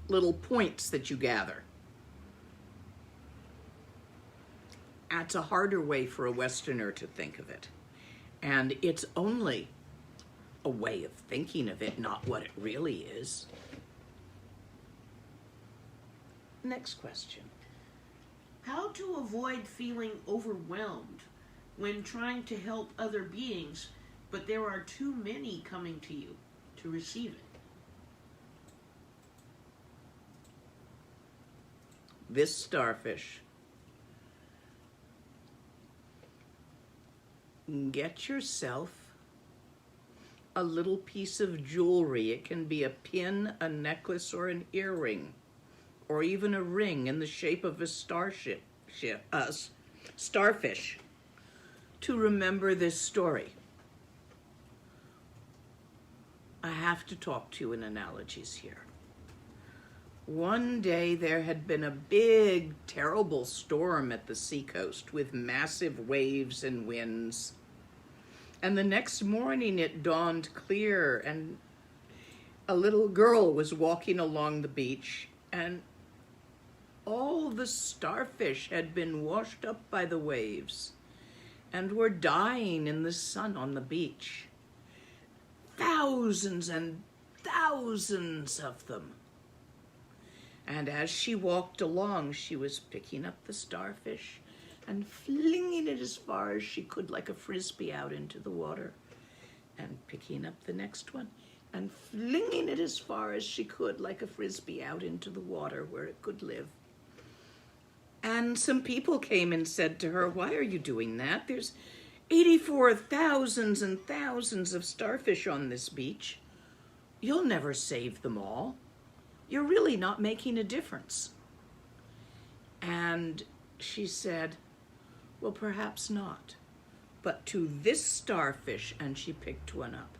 little points that you gather. That's a harder way for a Westerner to think of it. And it's only a way of thinking of it, not what it really is. Next question. How to avoid feeling overwhelmed when trying to help other beings, but there are too many coming to you to receive it? This starfish. Get yourself a little piece of jewelry. It can be a pin, a necklace, or an earring, or even a ring in the shape of a starfish, to remember this story. I have to talk to you in analogies here. One day there had been a big, terrible storm at the seacoast with massive waves and winds. And the next morning it dawned clear, and a little girl was walking along the beach, and all the starfish had been washed up by the waves and were dying in the sun on the beach. Thousands and thousands of them. And as she walked along, she was picking up the starfish and flinging it as far as she could like a frisbee out into the water, and picking up the next one and flinging it as far as she could like a frisbee out into the water where it could live. And some people came and said to her, "Why are you doing that? There's 84 thousands and thousands of starfish on this beach. You'll never save them all. You're really not making a difference." And she said, "Well, perhaps not. But to this starfish," and she picked one up,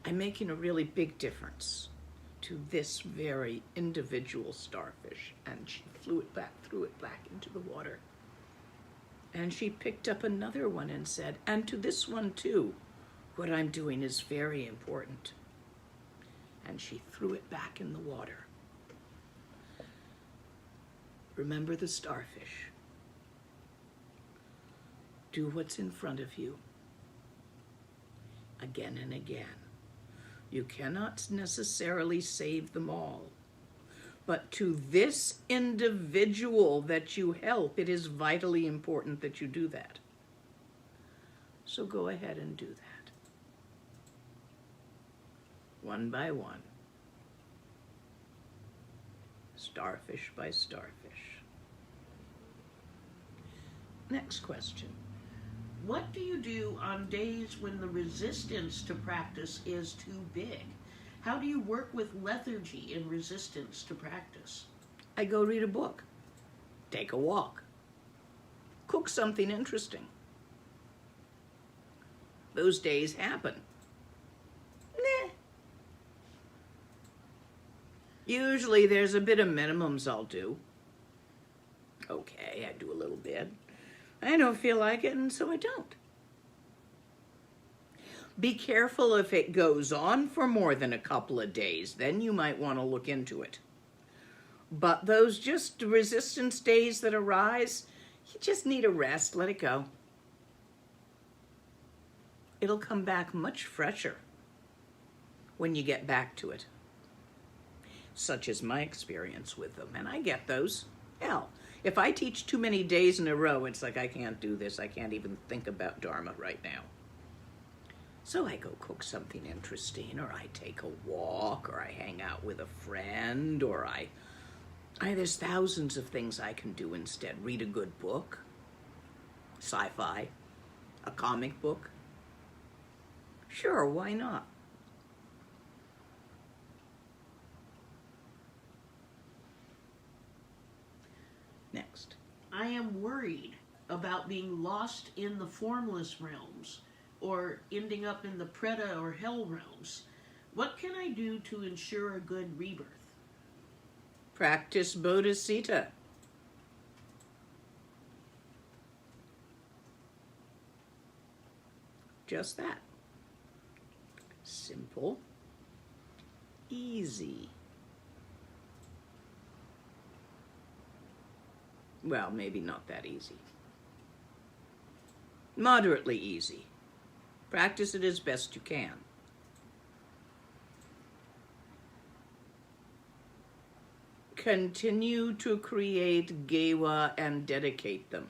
"I'm making a really big difference to this very individual starfish." And she threw it back into the water. And she picked up another one and said, "And to this one too, what I'm doing is very important." And she threw it back in the water. Remember the starfish. Do what's in front of you. again and again. You cannot necessarily save them all. But to this individual that you help, it is vitally important that you do that. So go ahead and do that. One by one. Starfish by starfish. Next question. What do you do on days when the resistance to practice is too big? How do you work with lethargy and resistance to practice? I go read a book, take a walk, cook something interesting. Those days happen. Nah. Usually there's a bit of minimums I'll do. Okay, I do a little bit. I don't feel like it, and so I don't. Be careful if it goes on for more than a couple of days. Then you might want to look into it. But those just resistance days that arise, you just need a rest. Let it go. It'll come back much fresher when you get back to it. Such is my experience with them, and I get those. Hell, if I teach too many days in a row, it's like I can't do this. I can't even think about Dharma right now. So I go cook something interesting, or I take a walk, or I hang out with a friend, or there's thousands of things I can do instead. Read a good book, sci-fi, a comic book. Sure, why not? Next. I am worried about being lost in the formless realms or ending up in the Preta or Hell realms. What can I do to ensure a good rebirth? Practice bodhicitta. Just that. Simple, easy. Well, maybe not that easy. Moderately easy. Practice it as best you can. Continue to create gewa and dedicate them.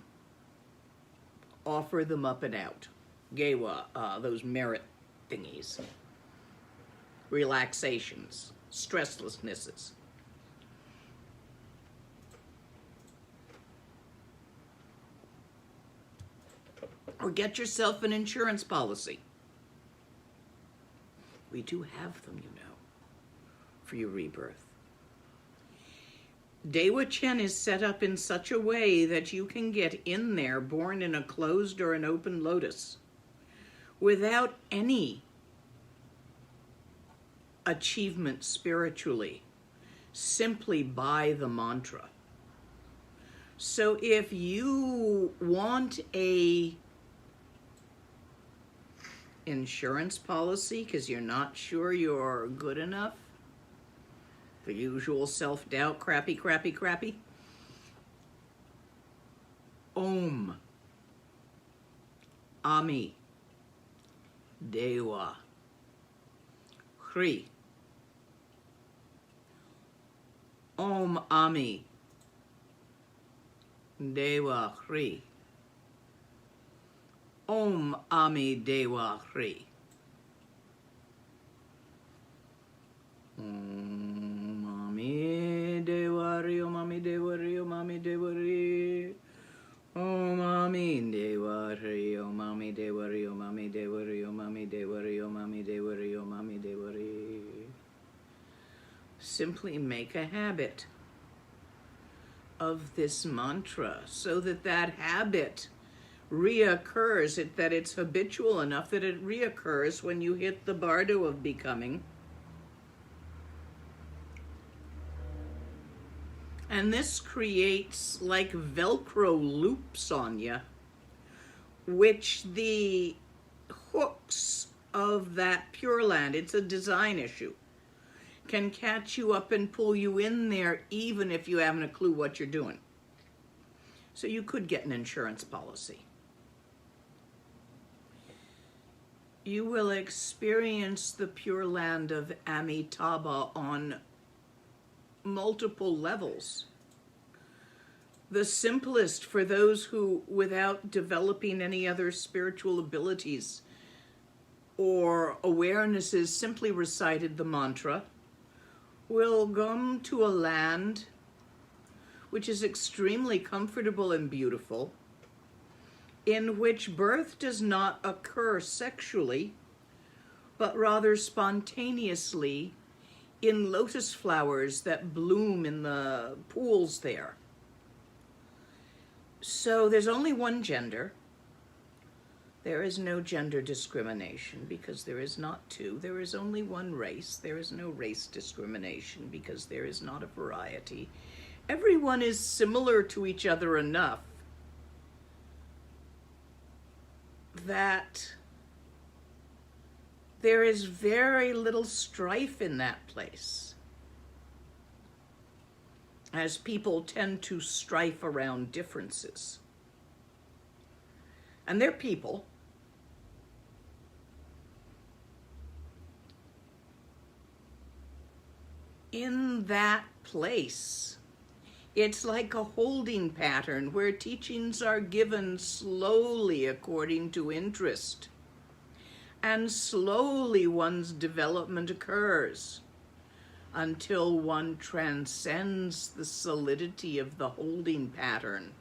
Offer them up and out. Gewa, those merit thingies. Relaxations, stresslessnesses. Or get yourself an insurance policy. We do have them, you know, for your rebirth. Dewa Chen is set up in such a way that you can get in there born in a closed or an open lotus without any achievement spiritually, simply by the mantra. So if you want a insurance policy because you're not sure you're good enough, the usual self-doubt, crappy. Om. Ami. Dewa. Hri. Om Ami. Dewa Hri. Om Ami Dewa Hri. Om Ami Dewa Hri. Om Ami Dewa Hri. Om Ami Dewa Hri. Om Ami Dewa Hri. Om Ami Dewa Hri. Om Ami Dewa Hri. Om Ami Dewa Hri. Om Ami Dewa Hri. Om Ami Dewa Hri. Simply make a habit of this mantra so that that habit reoccurs, that it's habitual enough that it reoccurs when you hit the bardo of becoming. And this creates like Velcro loops on you, which the hooks of that Pure Land, it's a design issue, can catch you up and pull you in there even if you haven't a clue what you're doing. So you could get an insurance policy. you will experience the Pure Land of Amitabha on multiple levels. The simplest for those who, without developing any other spiritual abilities or awarenesses, simply recited the mantra, will come to a land which is extremely comfortable and beautiful, in which birth does not occur sexually, but rather spontaneously in lotus flowers that bloom in the pools there. So there's only one gender. There is no gender discrimination because there is not two. There is only one race. There is no race discrimination because there is not a variety. Everyone is similar to each other enough that there is very little strife in that place, as people tend to strife around differences. And they're people. In that place, it's like a holding pattern where teachings are given slowly according to interest. And slowly one's development occurs until one transcends the solidity of the holding pattern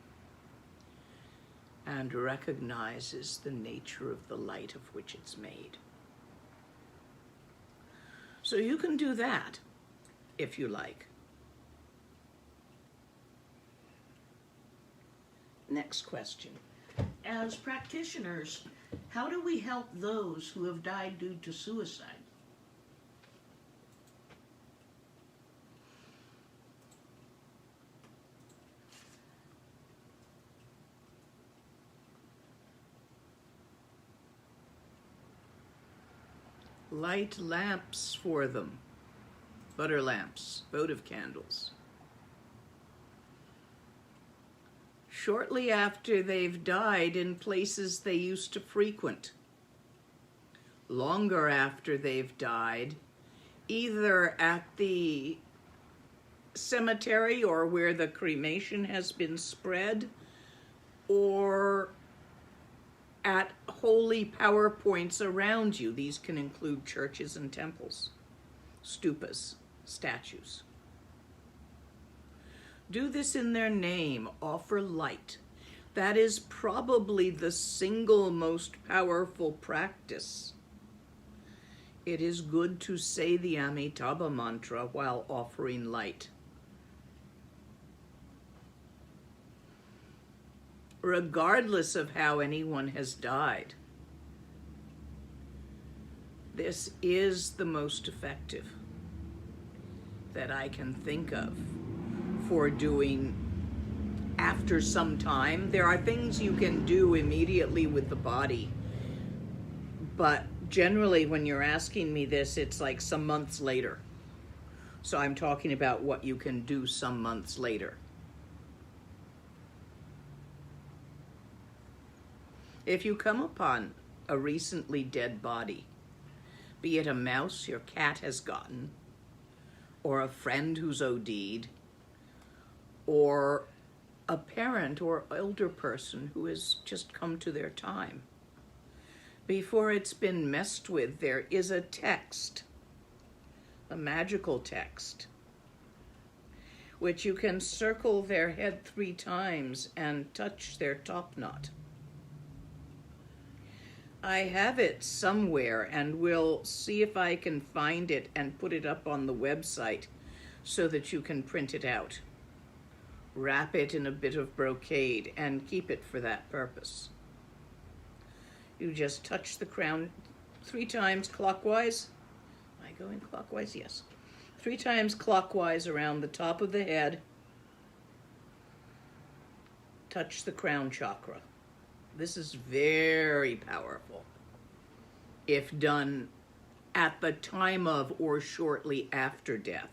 and recognizes the nature of the light of which it's made. So you can do that if you like. Next question. As practitioners, how do we help those who have died due to suicide? Light lamps for them. Butter lamps, votive candles. Shortly after they've died, in places they used to frequent. Longer after they've died, either at the cemetery or where the cremation has been spread, or at holy power points around you. These can include churches and temples, stupas, statues. Do this in their name. Offer light. That is probably the single most powerful practice. It is good to say the Amitabha mantra while offering light. Regardless of how anyone has died, this is the most effective that I can think of for doing after some time. There are things you can do immediately with the body, but generally when you're asking me this, it's like some months later. So I'm talking about what you can do some months later. If you come upon a recently dead body, be it a mouse your cat has gotten, or a friend who's OD'd, or a parent or elder person who has just come to their time, before it's been messed with, there is a text, a magical text, which you can circle their head 3 times and touch their top knot. I have it somewhere and will see if I can find it and put it up on the website so that you can print it out. Wrap it in a bit of brocade and keep it for that purpose. You just touch the crown 3 times clockwise. Am I going clockwise? Yes. 3 times clockwise around the top of the head. Touch the crown chakra. This is very powerful if done at the time of or shortly after death.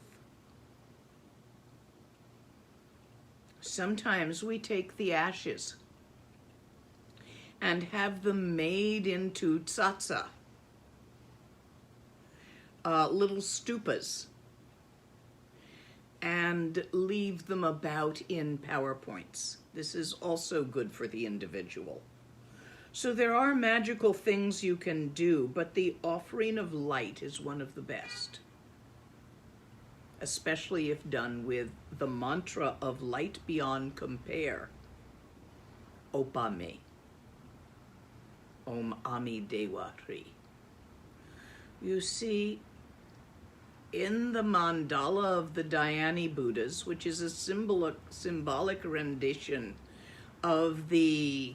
Sometimes we take the ashes and have them made into tsatsa, little stupas and leave them about in PowerPoints. This is also good for the individual. So there are magical things you can do, but the offering of light is one of the best, especially if done with the mantra of light beyond compare. Opame. Om Ami Dewa Hri. You see, in the mandala of the Dhyani Buddhas, which is a symbolic rendition of the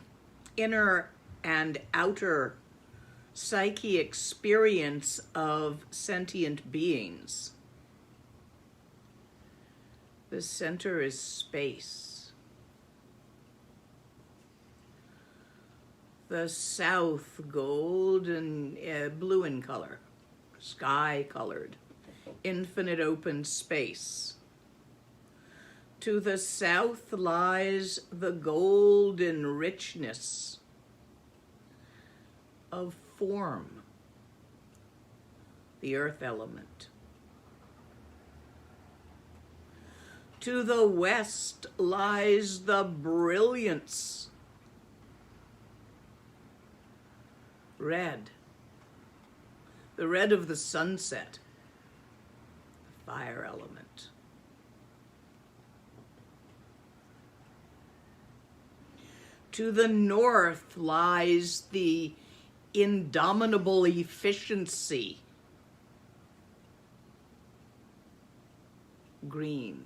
inner and outer psyche experience of sentient beings, the center is space. The south, golden, blue in color, sky colored, infinite open space. To the south lies the golden richness of form, the earth element. To the west lies the brilliance, red, the red of the sunset, the fire element. To the north lies the indomitable efficiency, green,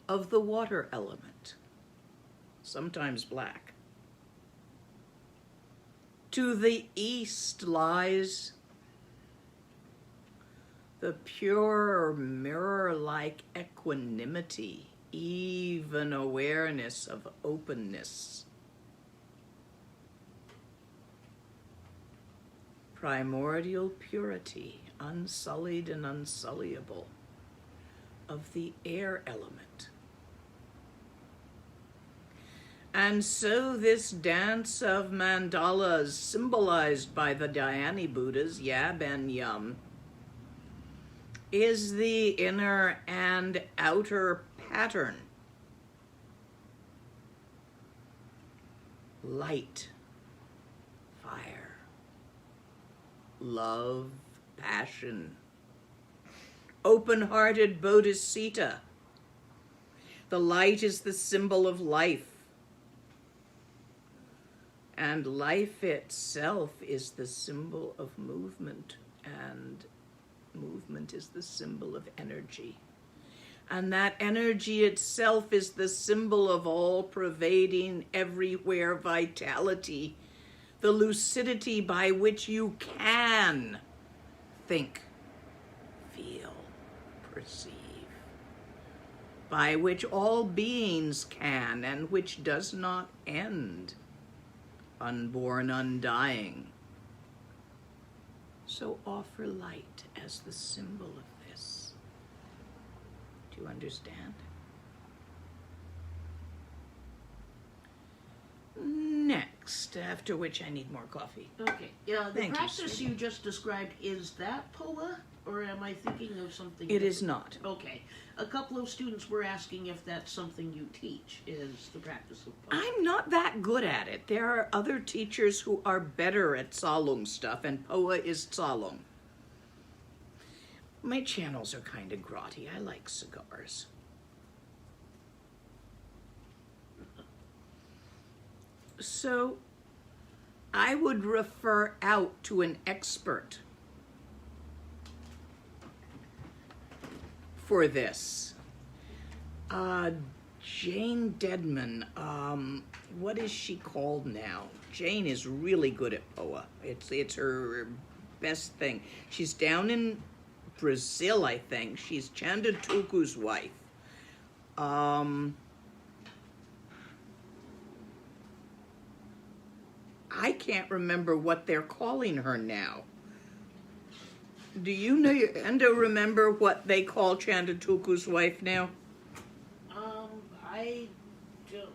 of the water element, sometimes black. To the east lies the pure mirror-like equanimity, even awareness of openness. Primordial purity, unsullied and unsulliable, of the air element. And so this dance of mandalas, symbolized by the Dhyani Buddhas, Yab and Yum, is the inner and outer pattern. Light, fire, love, passion, open-hearted bodhisattva. The light is the symbol of life. And life itself is the symbol of movement, and movement is the symbol of energy. And that energy itself is the symbol of all-pervading, everywhere vitality, the lucidity by which you can think, feel, perceive, by which all beings can, and which does not end, unborn, undying. So offer light as the symbol of this. Do you understand? Next, after which I need more coffee. Okay. Yeah, the Thank you, practice sweetie. you just described, is that POA, or am I thinking of something It different? is not. Okay. A couple of students were asking if that's something you teach, is the practice of POA. I'm not that good at it. There are other teachers who are better at Tsalung stuff, and POA is Tsalung. My channels are kind of grotty. I like cigars. So I would refer out to an expert for this. Jane Deadman, what is she called now? Jane is really good at POA. It's her best thing. She's down in Brazil, I think. She's Chandatuku's wife. I can't remember what they're calling her now. Do you know, Endo, remember what they call Chandatuku's wife now? I don't.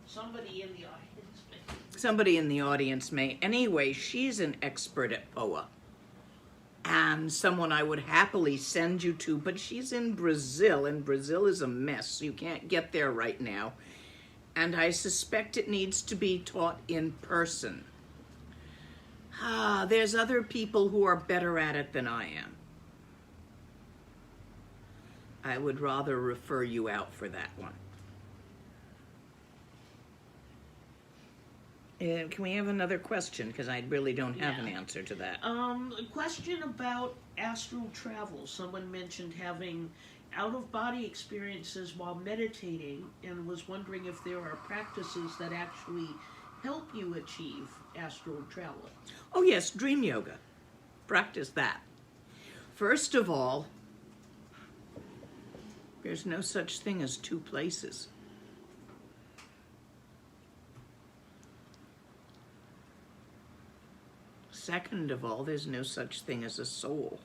Somebody in the audience. somebody in the audience may. Anyway, she's an expert at POA. And someone I would happily send you to, but she's in Brazil, and Brazil is a mess. So you can't get there right now. And I suspect it needs to be taught in person. There's other people who are better at it than I am. I would rather refer you out for that one. Can we have another question? Because I really don't have an answer to that. A question about astral travel. Someone mentioned having out-of-body experiences while meditating and was wondering if there are practices that actually help you achieve astral travel. Oh yes, dream yoga. Practice that. First of all, there's no such thing as two places. Second of all, there's no such thing as a soul.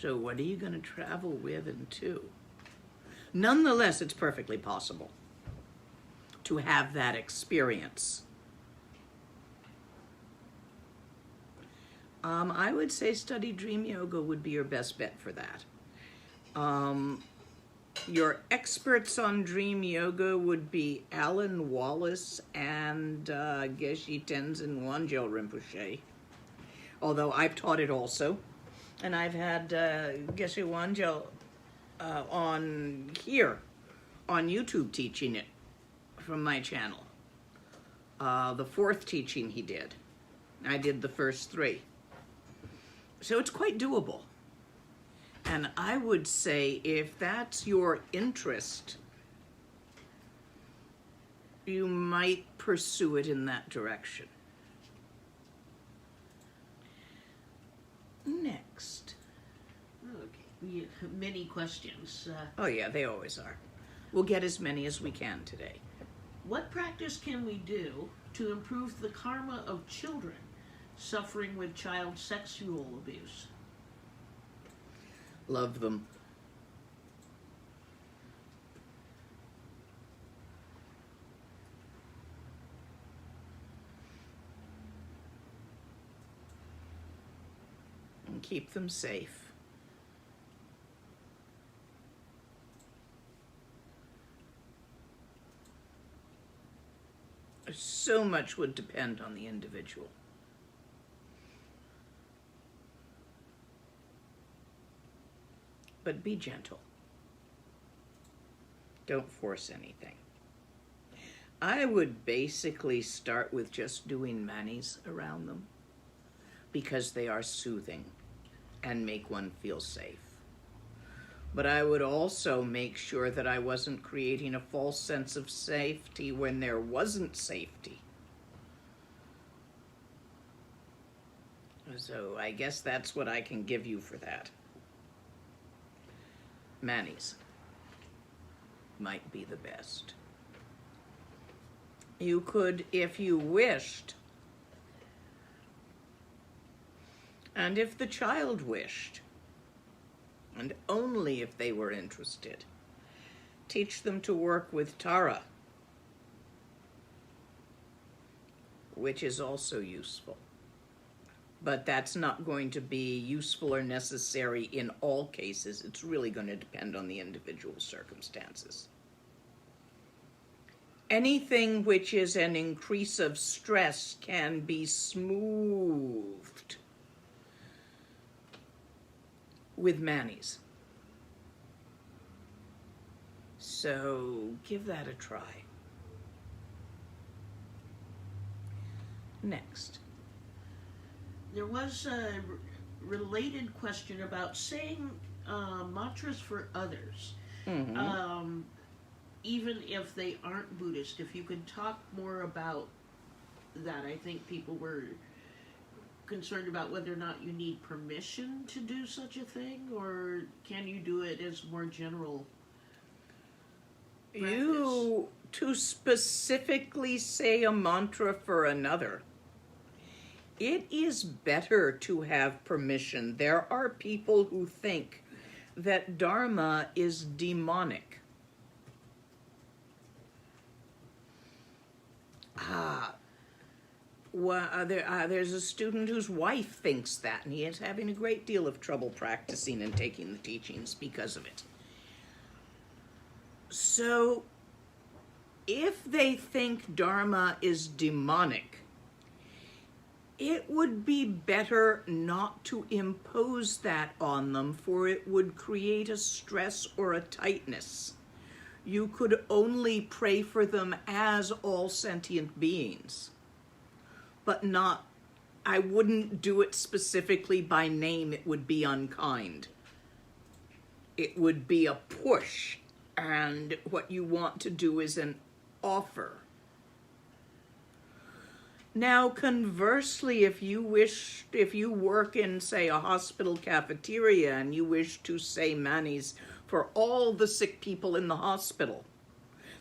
So what are you going to travel with and to? Nonetheless, it's perfectly possible to have that experience. I would say study dream yoga would be your best bet for that. Your experts on dream yoga would be Alan Wallace and Geshe Tenzin Wangyal Rinpoche. Although I've taught it also. And I've had Geshe Wangyal on here, on YouTube, teaching it from my channel. The fourth teaching he did. I did the first three. So it's quite doable. And I would say if that's your interest, you might pursue it in that direction. Next. Okay, we have many questions. Oh yeah, they always are. We'll get as many as we can today. What practice can we do to improve the karma of children suffering with child sexual abuse? Love them. And keep them safe. So much would depend on the individual. But be gentle. Don't force anything. I would basically start with just doing manis around them because they are soothing and make one feel safe. But I would also make sure that I wasn't creating a false sense of safety when there wasn't safety. So I guess that's what I can give you for that. Manis might be the best. You could, if you wished, and if the child wished, and only if they were interested, teach them to work with Tara, which is also useful. But that's not going to be useful or necessary in all cases. It's really going to depend on the individual circumstances. Anything which is an increase of stress can be smoothed with manis. So give that a try. Next. There was a related question about saying mantras for others, even if they aren't Buddhist. If you could talk more about that. I think people were concerned about whether or not you need permission to do such a thing, or can you do it as more general practice? You, to specifically say a mantra for another, it is better to have permission. There are people who think that Dharma is demonic. There's a student whose wife thinks that, and he is having a great deal of trouble practicing and taking the teachings because of it. So, if they think Dharma is demonic, it would be better not to impose that on them, for it would create a stress or a tightness. You could only pray for them as all sentient beings, but not, I wouldn't do it specifically by name. It would be unkind. It would be a push, and what you want to do is an offer. Now, conversely, if you work in, say, a hospital cafeteria and you wish to say manis for all the sick people in the hospital,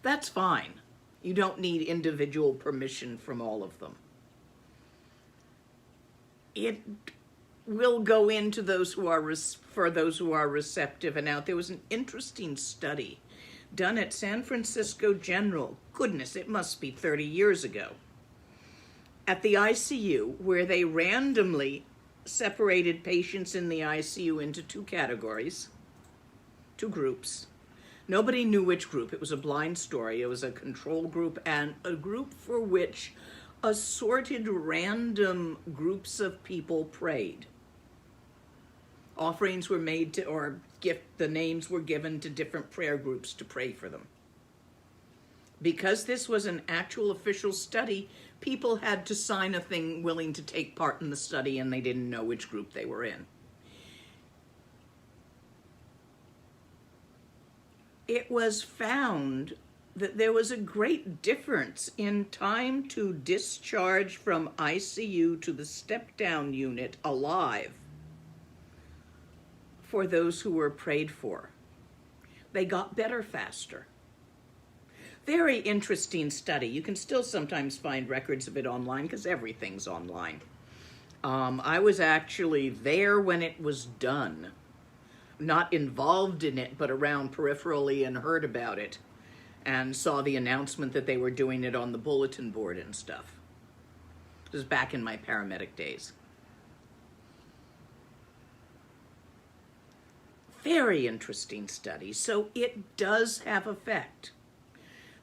that's fine. You don't need individual permission from all of them. It will go into those who are for those who are receptive and out. There was an interesting study done at San Francisco General. Goodness, it must be 30 years ago. At the ICU, where they randomly separated patients in the ICU into two categories, two groups. Nobody knew which group. It was a blind story. It was a control group and a group for which assorted random groups of people prayed. Offerings were made to, or the names were given to different prayer groups to pray for them. Because this was an actual official study, people had to sign a thing willing to take part in the study, and they didn't know which group they were in. It was found that there was a great difference in time to discharge from ICU to the step-down unit alive for those who were prayed for. They got better faster. Very interesting study. You can still sometimes find records of it online because everything's online. I was actually there when it was done. Not involved in it, but around peripherally, and heard about it. And saw the announcement that they were doing it on the bulletin board and stuff. This was back in my paramedic days. Very interesting study. So it does have effect.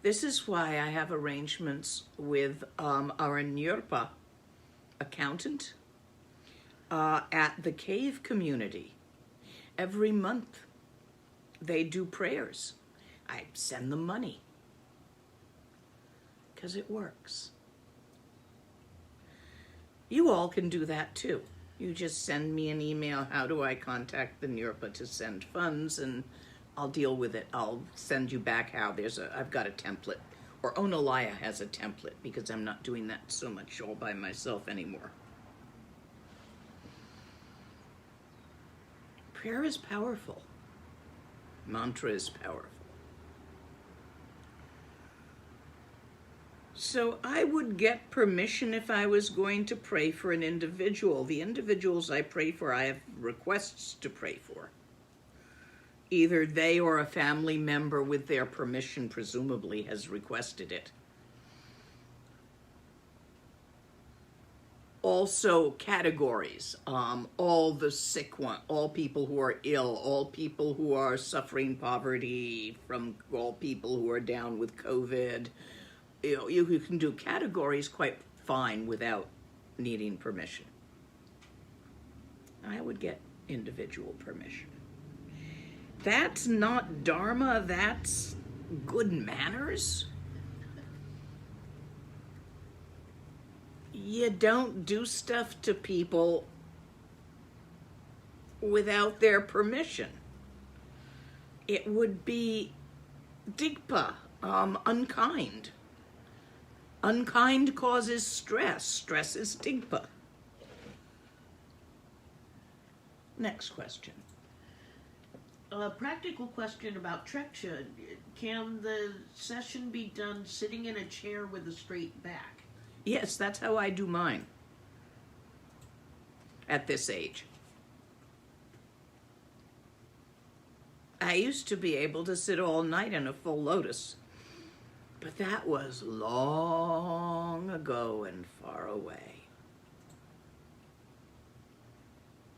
This is why I have arrangements with our Nyurpa accountant at the cave community. Every month they do prayers. I send them money because it works. You all can do that too. You just send me an email, how do I contact the Nyurpa to send funds, and I'll deal with it. I'll send you back how. I've got a template, or Onalaya has a template, because I'm not doing that so much all by myself anymore. Prayer is powerful. Mantra is powerful. So I would get permission if I was going to pray for an individual. The individuals I pray for, I have requests to pray for. Either they or a family member with their permission, presumably, has requested it. Also, categories. All the sick ones, all people who are ill, all people who are suffering poverty, from all people who are down with COVID. You can do categories quite fine without needing permission. I would get individual permission. That's not Dharma, that's good manners. You don't do stuff to people without their permission. It would be digpa, unkind. Unkind causes stress. Stress is digpa. Next question. A practical question about treksha. Can the session be done sitting in a chair with a straight back? Yes, that's how I do mine at this age. I used to be able to sit all night in a full lotus. But that was long ago and far away.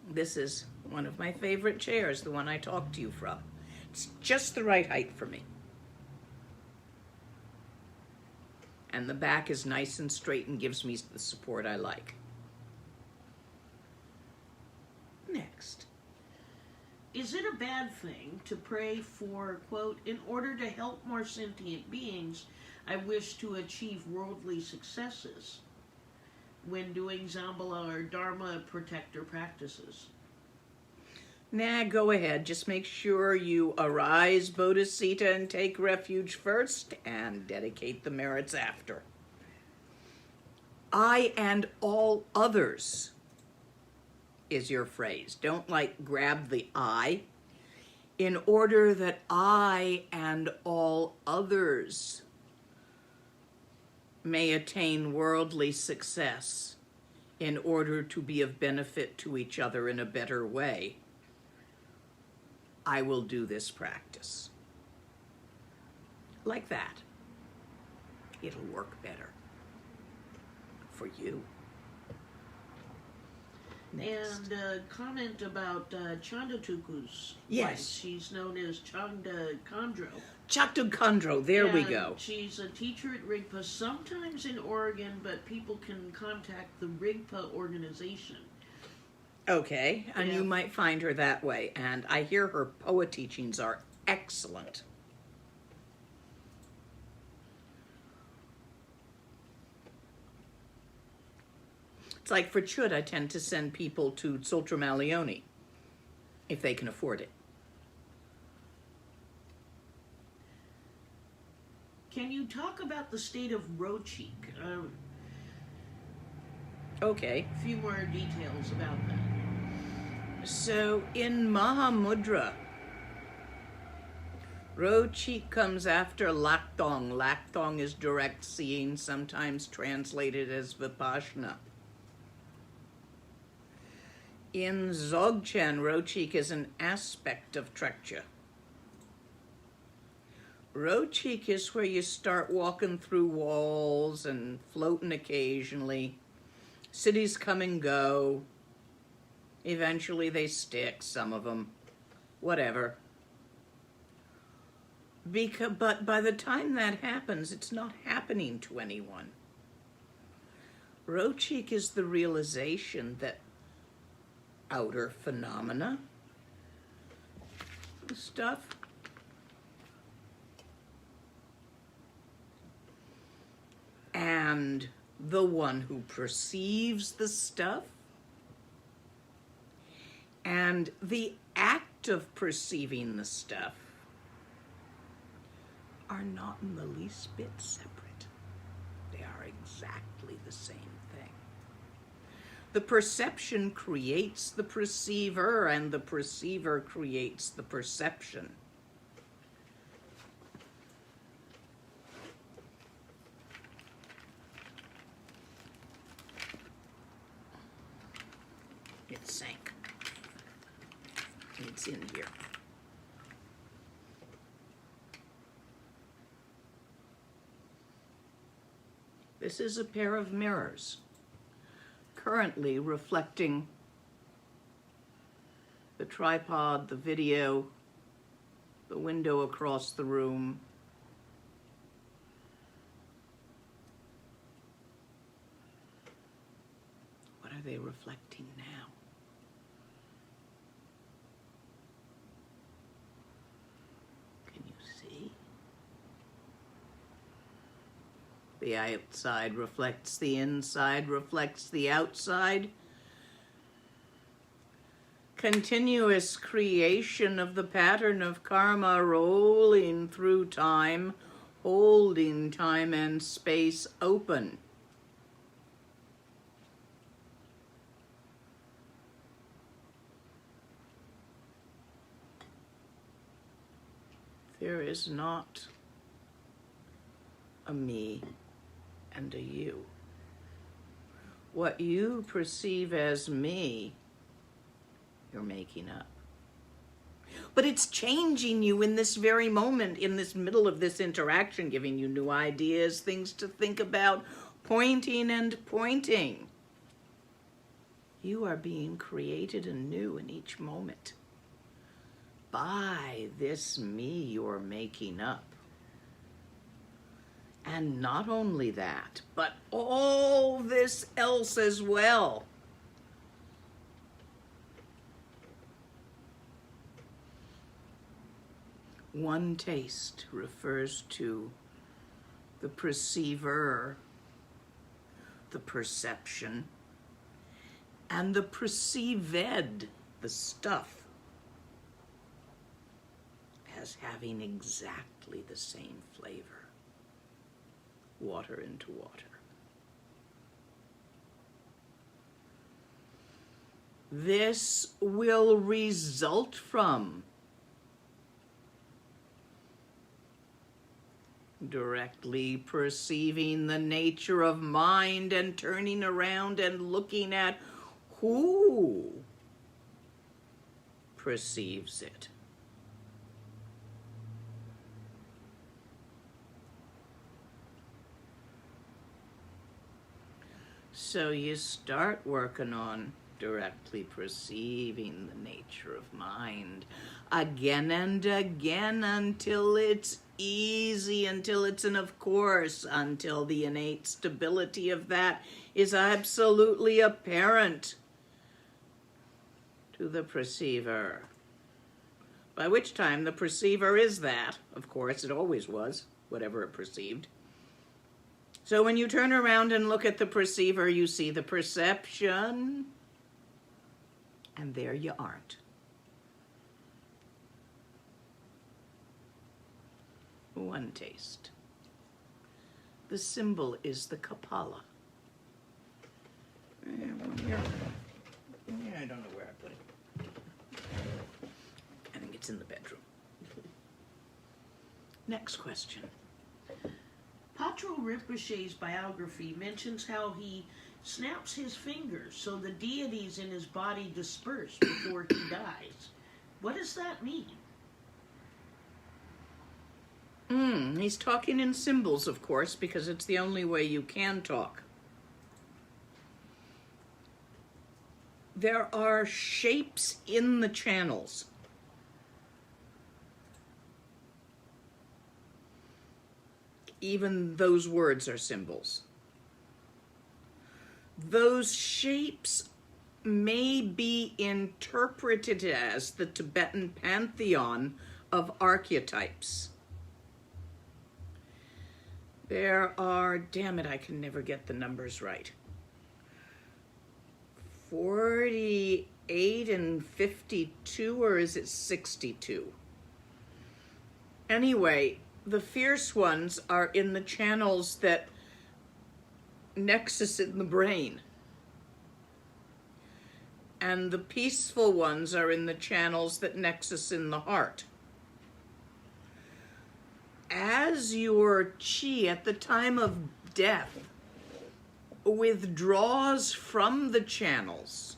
This is one of my favorite chairs, the one I talked to you from. It's just the right height for me. And the back is nice and straight and gives me the support I like. Next. Is it a bad thing to pray for, quote, in order to help more sentient beings, I wish to achieve worldly successes when doing Zambala or Dharma protector practices? Nah, go ahead. Just make sure you arise, Bodhisattva, and take refuge first, and dedicate the merits after. I and all others is your phrase. Don't grab the I. In order that I and all others may attain worldly success, in order to be of benefit to each other in a better way, I will do this practice. Like that. It'll work better for you. Next. And a comment about Chandatuku's Yes. wife. She's known as Chanda Khandro. Chaktu Khandro, there we go. She's a teacher at Rigpa, sometimes in Oregon, but people can contact the Rigpa organization. Okay, and Yeah. you might find her that way. And I hear her Poa teachings are excellent. It's like for Chud, I tend to send people to Sultramalioni, if they can afford it. Can you talk about the state of Rochik? Okay. A few more details about that. So in Mahamudra, Rochik comes after Laktong. Laktong is direct seeing, sometimes translated as Vipassana. In Dzogchen, Rochik is an aspect of Trekcha. Rochik is where you start walking through walls and floating occasionally. Cities come and go. Eventually they stick, some of them. Whatever. But by the time that happens, it's not happening to anyone. Rochik is the realization that outer phenomena, stuff, and the one who perceives the stuff, and the act of perceiving the stuff are not in the least bit separate. They are exactly the same thing. The perception creates the perceiver, and the perceiver creates the perception. It sank. It's in here. This is a pair of mirrors, currently reflecting the tripod, the video, the window across the room. What are they reflecting now? Can you see? The outside reflects the inside, reflects the outside. Continuous creation of the pattern of karma rolling through time, holding time and space open. There is not a me and a you. What you perceive as me, you're making up. but it's changing you in this very moment, in this middle of this interaction, giving you new ideas, things to think about, pointing and pointing. You are being created anew in each moment by this me you're making up. And not only that, but all this else as well. One taste refers to the perceiver, the perception, and the perceived, the stuff, as having exactly the same flavor. Water into water. This will result from directly perceiving the nature of mind and turning around and looking at who perceives it. So you start working on directly perceiving the nature of mind again and again until it's easy, until it's an of course, until the innate stability of that is absolutely apparent to the perceiver. By which time the perceiver is that, of course, it always was, whatever it perceived. So when you turn around and look at the perceiver, you see the perception, and there you aren't. One taste. The symbol is the Kapala. I don't know where I put it. I think it's in the bedroom. Next question. Patro Rinpoche's biography mentions how he snaps his fingers so the deities in his body disperse before he dies. What does that mean? He's talking in symbols, of course, because it's the only way you can talk. There are shapes in the channels. Even those words are symbols. Those shapes may be interpreted as the Tibetan pantheon of archetypes. There are, damn it, I can never get the numbers right, 48 and 52, or is it 62? Anyway, the fierce ones are in the channels that nexus in the brain. And the peaceful ones are in the channels that nexus in the heart. As your chi at the time of death withdraws from the channels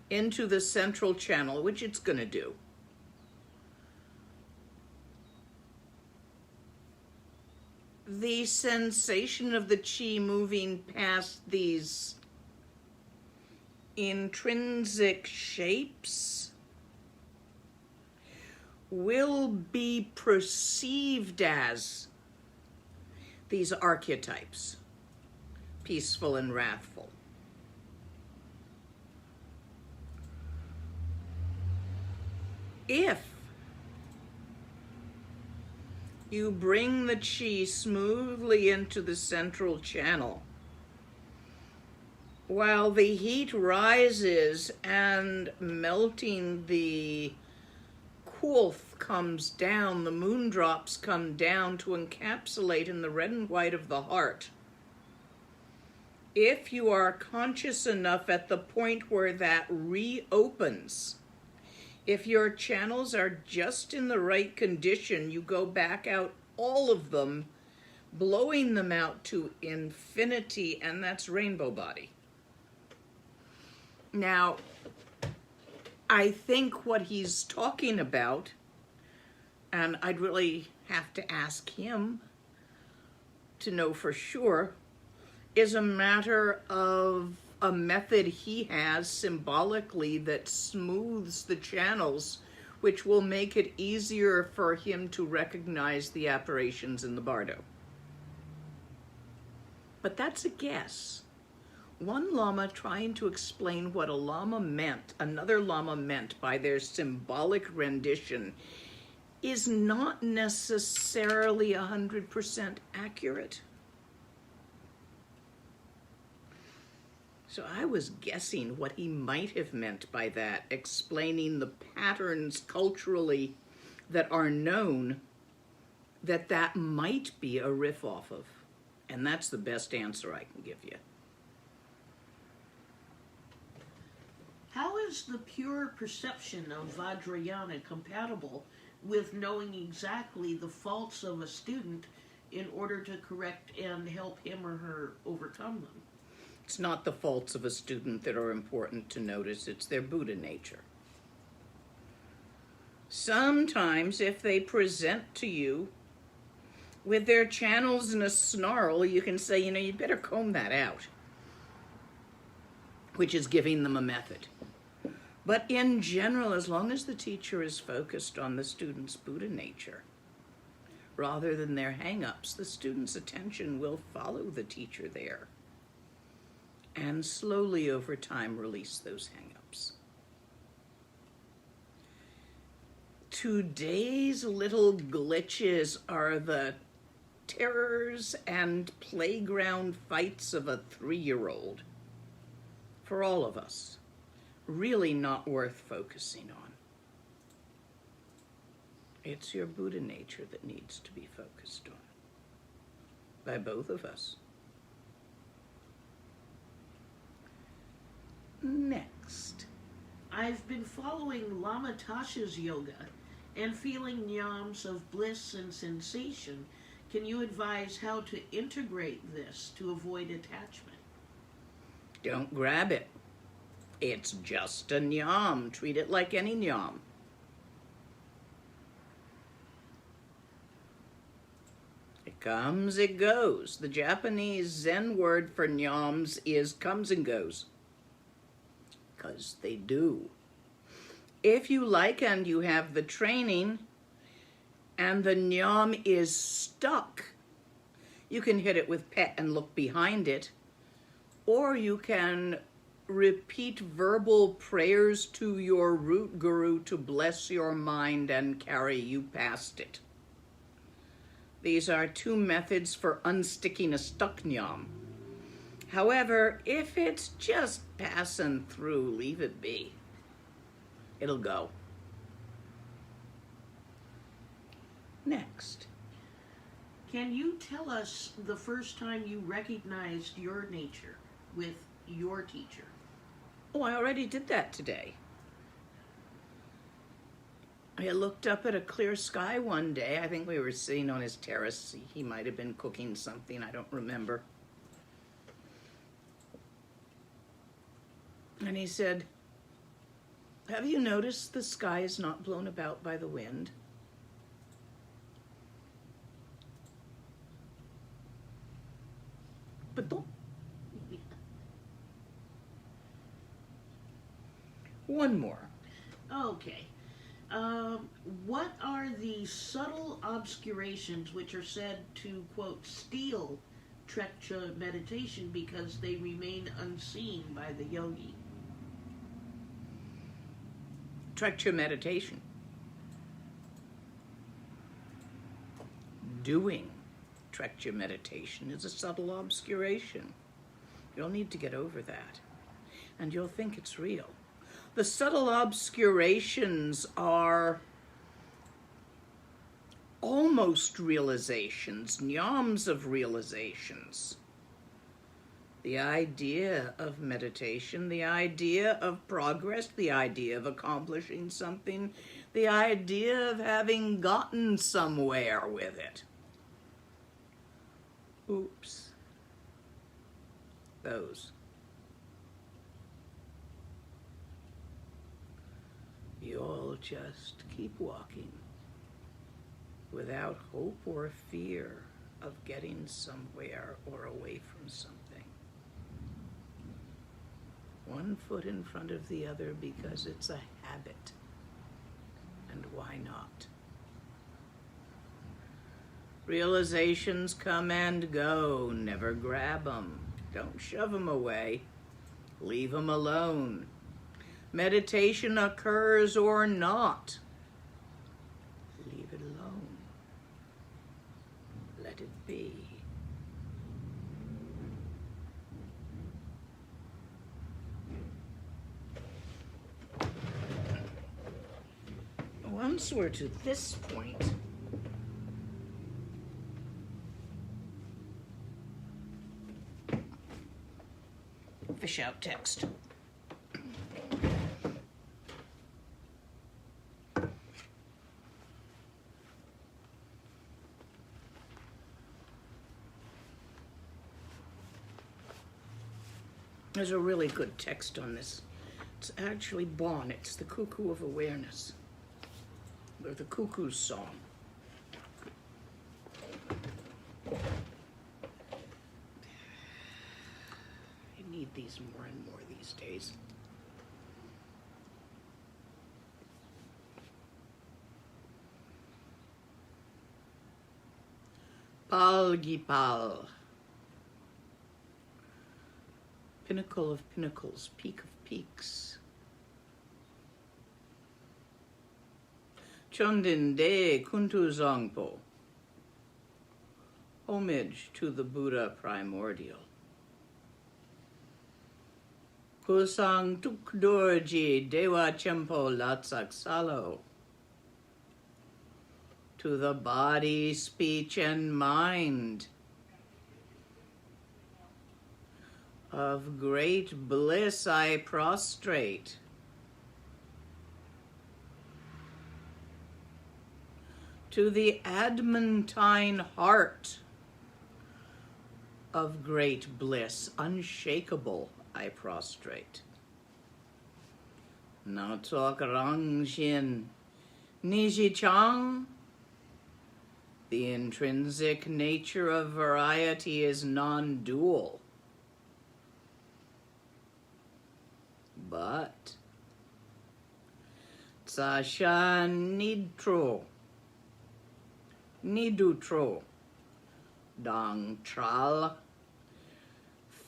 into the central channel, which it's going to do, the sensation of the chi moving past these intrinsic shapes will be perceived as these archetypes, peaceful and wrathful. If you bring the chi smoothly into the central channel, while the heat rises and melting the coolth comes down, the moon drops come down to encapsulate in the red and white of the heart. If you are conscious enough at the point where that reopens, if your channels are just in the right condition, you go back out all of them, blowing them out to infinity, and that's rainbow body. Now, I think what he's talking about, and I'd really have to ask him to know for sure, is a matter of a method he has symbolically that smooths the channels, which will make it easier for him to recognize the apparitions in the bardo. But that's a guess. One Lama trying to explain what a Lama meant, another Lama meant by their symbolic rendition, is not necessarily 100% accurate. So I was guessing what he might have meant by that, explaining the patterns culturally that are known, that might be a riff off of. And that's the best answer I can give you. How is the pure perception of Vajrayana compatible with knowing exactly the faults of a student in order to correct and help him or her overcome them? It's not the faults of a student that are important to notice, it's their Buddha nature. Sometimes if they present to you with their channels in a snarl, you can say, you'd better comb that out, which is giving them a method. But in general, as long as the teacher is focused on the student's Buddha nature, rather than their hang-ups, the student's attention will follow the teacher there, and slowly over time release those hang-ups. Today's little glitches are the terrors and playground fights of a 3-year-old. For all of us, really not worth focusing on. It's your Buddha nature that needs to be focused on, by both of us. Next. I've been following Lama Tasha's yoga and feeling yams of bliss and sensation. Can you advise how to integrate this to avoid attachment? Don't grab it. It's just a nyam. Treat it like any nyam. It comes, it goes. The Japanese Zen word for nyams is comes and goes. 'Cause they do. If you like and you have the training and the nyam is stuck, you can hit it with pet and look behind it, or you can repeat verbal prayers to your root guru to bless your mind and carry you past it. These are 2 methods for unsticking a stuck nyam. However, if it's just passing through, leave it be. It'll go. Next. Can you tell us the first time you recognized your nature with your teacher? Oh, I already did that today. I looked up at a clear sky one day. I think we were sitting on his terrace. He might have been cooking something. I don't remember. And he said, "Have you noticed the sky is not blown about by the wind?" But don't. One more. Okay. What are the subtle obscurations which are said to, quote, steal Trekcha meditation because they remain unseen by the yogi? Trekcha meditation. Doing Trekcha meditation is a subtle obscuration. You'll need to get over that, and you'll think it's real. The subtle obscurations are almost realizations, nyams of realizations. The idea of meditation, the idea of progress, the idea of accomplishing something, the idea of having gotten somewhere with it. Oops. Those. will just keep walking without hope or fear of getting somewhere or away from something. One foot in front of the other because it's a habit. And why not? Realizations come and go. Never grab 'em. Don't shove 'em away. Leave 'em alone. Meditation occurs or not. Leave it alone. Let it be. Once we're to this point, fish out text. There's a really good text on this. It's actually Bon. It's the Cuckoo of Awareness, or the Cuckoo's Song. I need these more and more these days. Palgipal. Pinnacle of pinnacles, peak of peaks. Chondin de Kuntu Zongpo. Homage to the Buddha primordial. Kusang Tukdorji Dewa Chempo Latsak Salo. To the body, speech, and mind of great bliss I prostrate. To the adamantine heart of great bliss, unshakable I prostrate. Now talk Rangshin Niji Chang. The intrinsic nature of variety is non-dual. But Tsasha Nidtro Nidutro Dang Tral.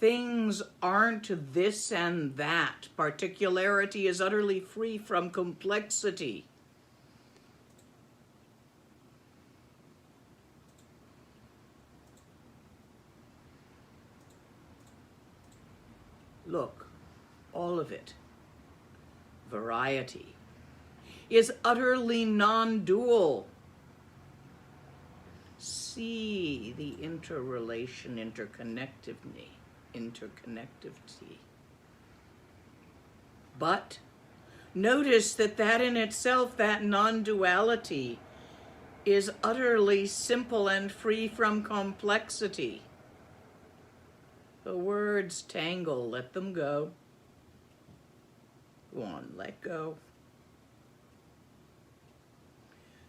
Things aren't this and that. Particularity is utterly free from complexity. Look, all of it, variety, is utterly non-dual. See the interrelation, interconnectivity. But notice that in itself, that non-duality, is utterly simple and free from complexity. The words tangle, let them go. Go on, let go.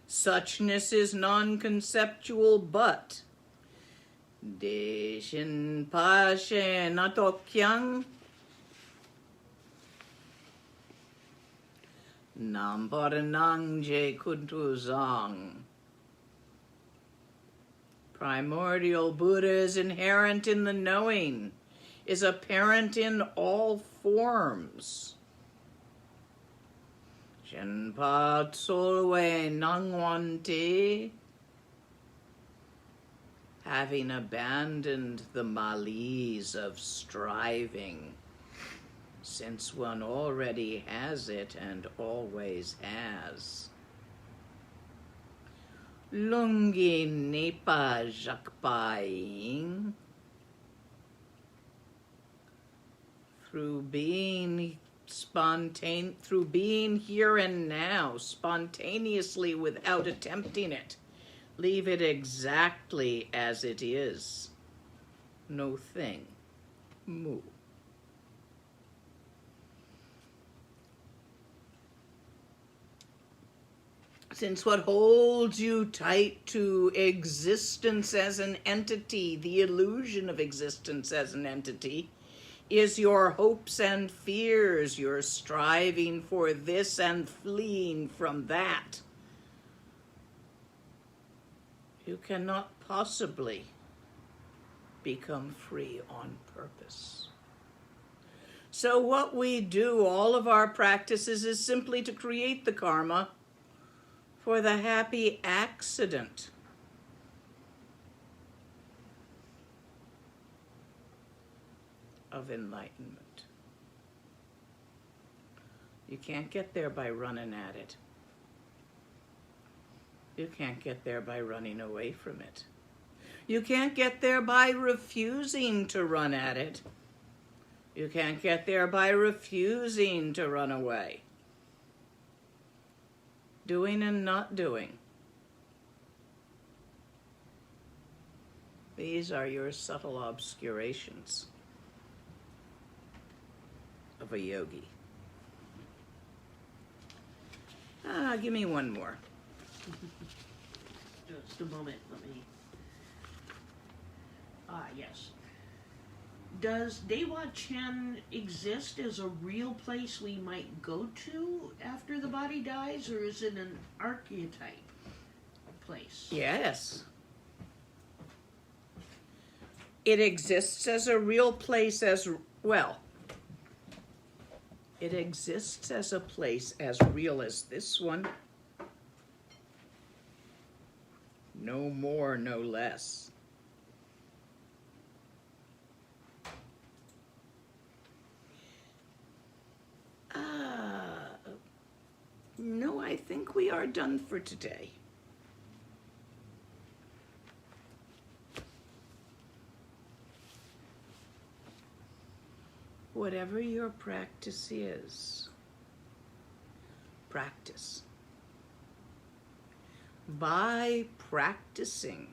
Suchness is non-conceptual, but Deshin Pashe Natokyang Nambaranang Je Kuntuzang. Primordial Buddha is inherent in the knowing, is apparent in all forms. Shenpa Tsolwe Nangwanti. Having abandoned the malaise of striving, since one already has it and always has. Lungi Nipa Jakpaing. Through being here and now, spontaneously without attempting it. Leave it exactly as it is. No thing. Mu. Since what holds you tight to existence as an entity, the illusion of existence as an entity, is your hopes and fears, your striving for this and fleeing from that, you cannot possibly become free on purpose. So what we do, all of our practices, is simply to create the karma for the happy accident of enlightenment. You can't get there by running at it. You can't get there by running away from it. You can't get there by refusing to run at it. You can't get there by refusing to run away. Doing and not doing. These are your subtle obscurations of a yogi. Give me one more. Just a moment, let me... yes. Does Dewa Chen exist as a real place we might go to after the body dies, or is it an archetype place? Yes. It exists as a real place as well. It exists as a place as real as this one. No more, no less. No, I think we are done for today. Whatever your practice is, practice. By practicing,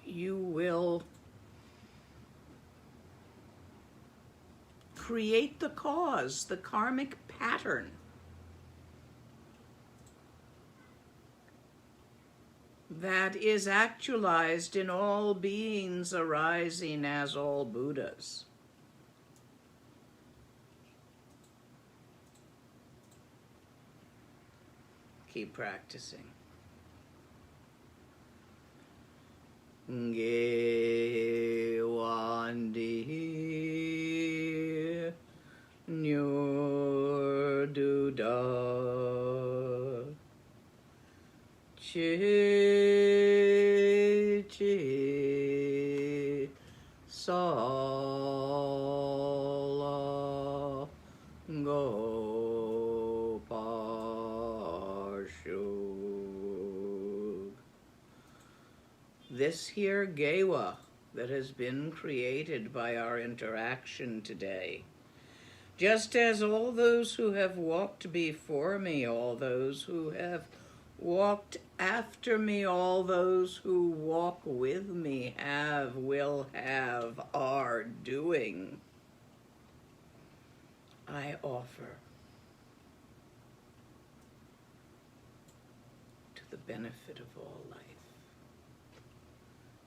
you will create the cause, the karmic pattern that is actualized in all beings arising as all Buddhas. Keep practicing. Ge wandi nyor duda che che sala go parshuk. This here Gewa that has been created by our interaction today, just as all those who have walked before me, all those who have walked after me, all those who walk with me have, will have, are doing, I offer to the benefit of all life.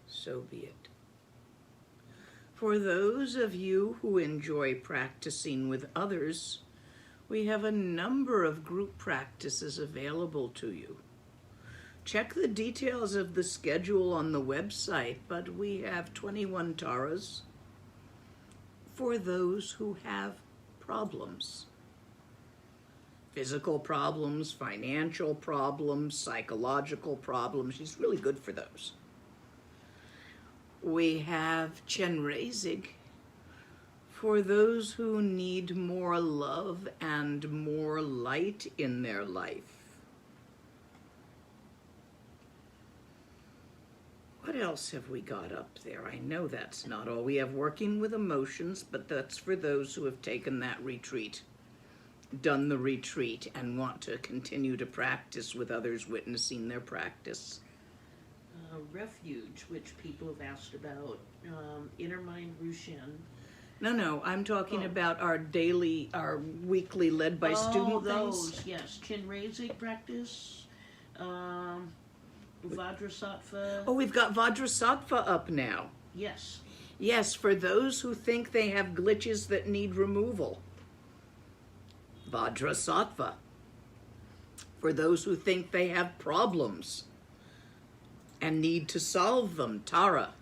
So be it. For those of you who enjoy practicing with others, we have a number of group practices available to you. Check the details of the schedule on the website, but we have 21 taras for those who have problems. Physical problems, financial problems, psychological problems. She's really good for those. We have Chenrezig for those who need more love and more light in their life. What else have we got up there? I know that's not all. We have working with emotions, but that's for those who have taken that retreat, done the retreat, and want to continue to practice with others witnessing their practice. Refuge, which people have asked about, Inner Mind Rushen, No, I'm talking Oh. about our weekly led by student those, things. yes. Chinrasic practice, Vajrasattva, Oh, we've got Vajrasattva up now. yes. Yes, for those who think they have glitches that need removal. Vajrasattva. For those who think they have problems and need to solve them, Tara.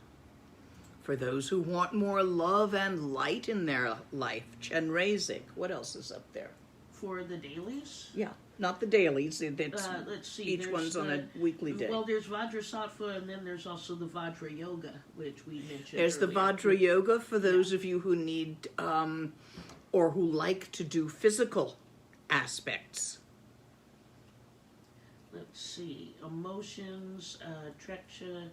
For those who want more love and light in their life, Chenrezig. What else is up there? For the dailies? Yeah, not the dailies. Let's see. Each there's one's on a weekly day. Well, there's Vajrasattva, and then there's also the Vajra Yoga, which we mentioned There's the earlier. Vajra Yoga for those of you who need or who like to do physical aspects. Let's see. Emotions, Treksha,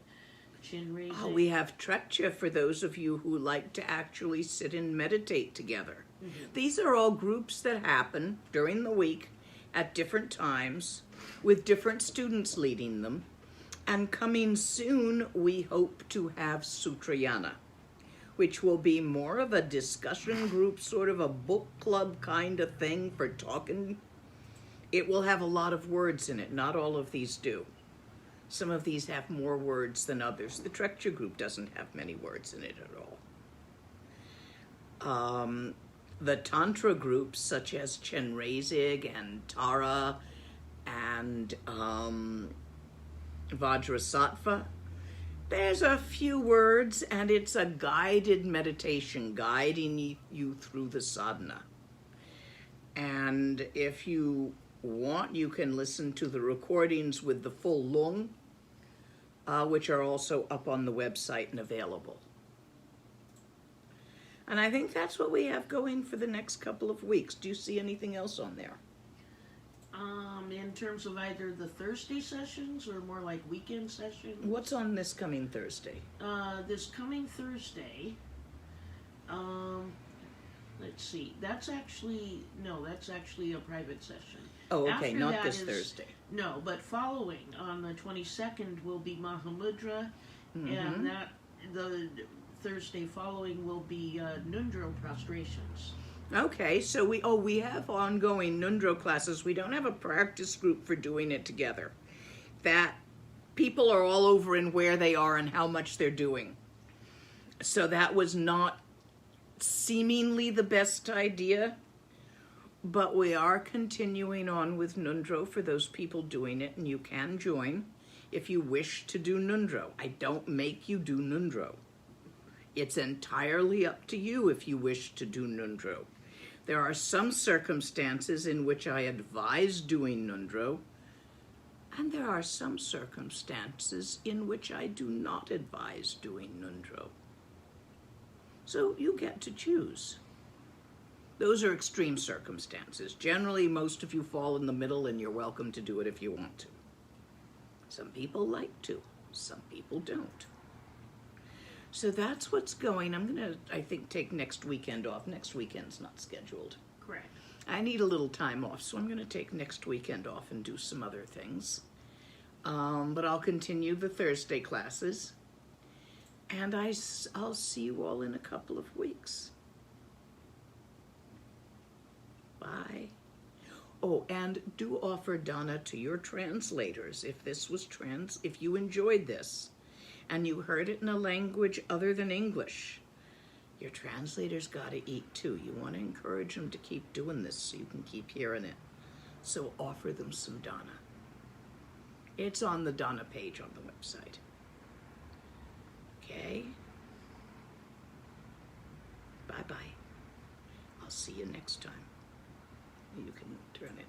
Chinrasic. Oh, we have Trekcha for those of you who like to actually sit and meditate together. Mm-hmm. These are all groups that happen during the week at different times with different students leading them. And coming soon, we hope to have Sutrayana, which will be more of a discussion group, sort of a book club kind of thing for talking. It will have a lot of words in it. Not all of these do. Some of these have more words than others. The Trekcha group doesn't have many words in it at all. The Tantra groups, such as Chenrezig and Tara and Vajrasattva, there's a few words, and it's a guided meditation, guiding you through the sadhana. And if you want, you can listen to the recordings with the full lung, which are also up on the website and available. And I think that's what we have going for the next couple of weeks. Do you see anything else on there? In terms of either the Thursday sessions or more like weekend sessions. What's on this coming Thursday? This coming Thursday, let's see. That's actually a private session. Oh, okay, After not that this is- Thursday. No, but following on the 22nd will be Mahamudra, and the Thursday following will be Nundro prostrations. Okay, so we have ongoing Nundro classes. We don't have a practice group for doing it together. That people are all over in where they are and how much they're doing. So that was not seemingly the best idea, but we are continuing on with Nundro for those people doing it, and you can join if you wish to do Nundro. I don't make you do Nundro. It's entirely up to you if you wish to do Nundro. There are some circumstances in which I advise doing Nundro, and there are some circumstances in which I do not advise doing Nundro. So you get to choose. Those are extreme circumstances. Generally, most of you fall in the middle, and you're welcome to do it if you want to. Some people like to, some people don't. So that's what's going. I'm going to, I think, take next weekend off. Next weekend's not scheduled. Correct. I need a little time off, so I'm going to take next weekend off and do some other things. But I'll continue the Thursday classes. And I'll see you all in a couple of weeks. Bye. Oh, and do offer Donna to your translators if you enjoyed this and you heard it in a language other than English. Your translators got to eat too. You want to encourage them to keep doing this so you can keep hearing it. So offer them some Donna. It's on the Donna page on the website. Okay? Bye-bye. I'll see you next time. You can turn it.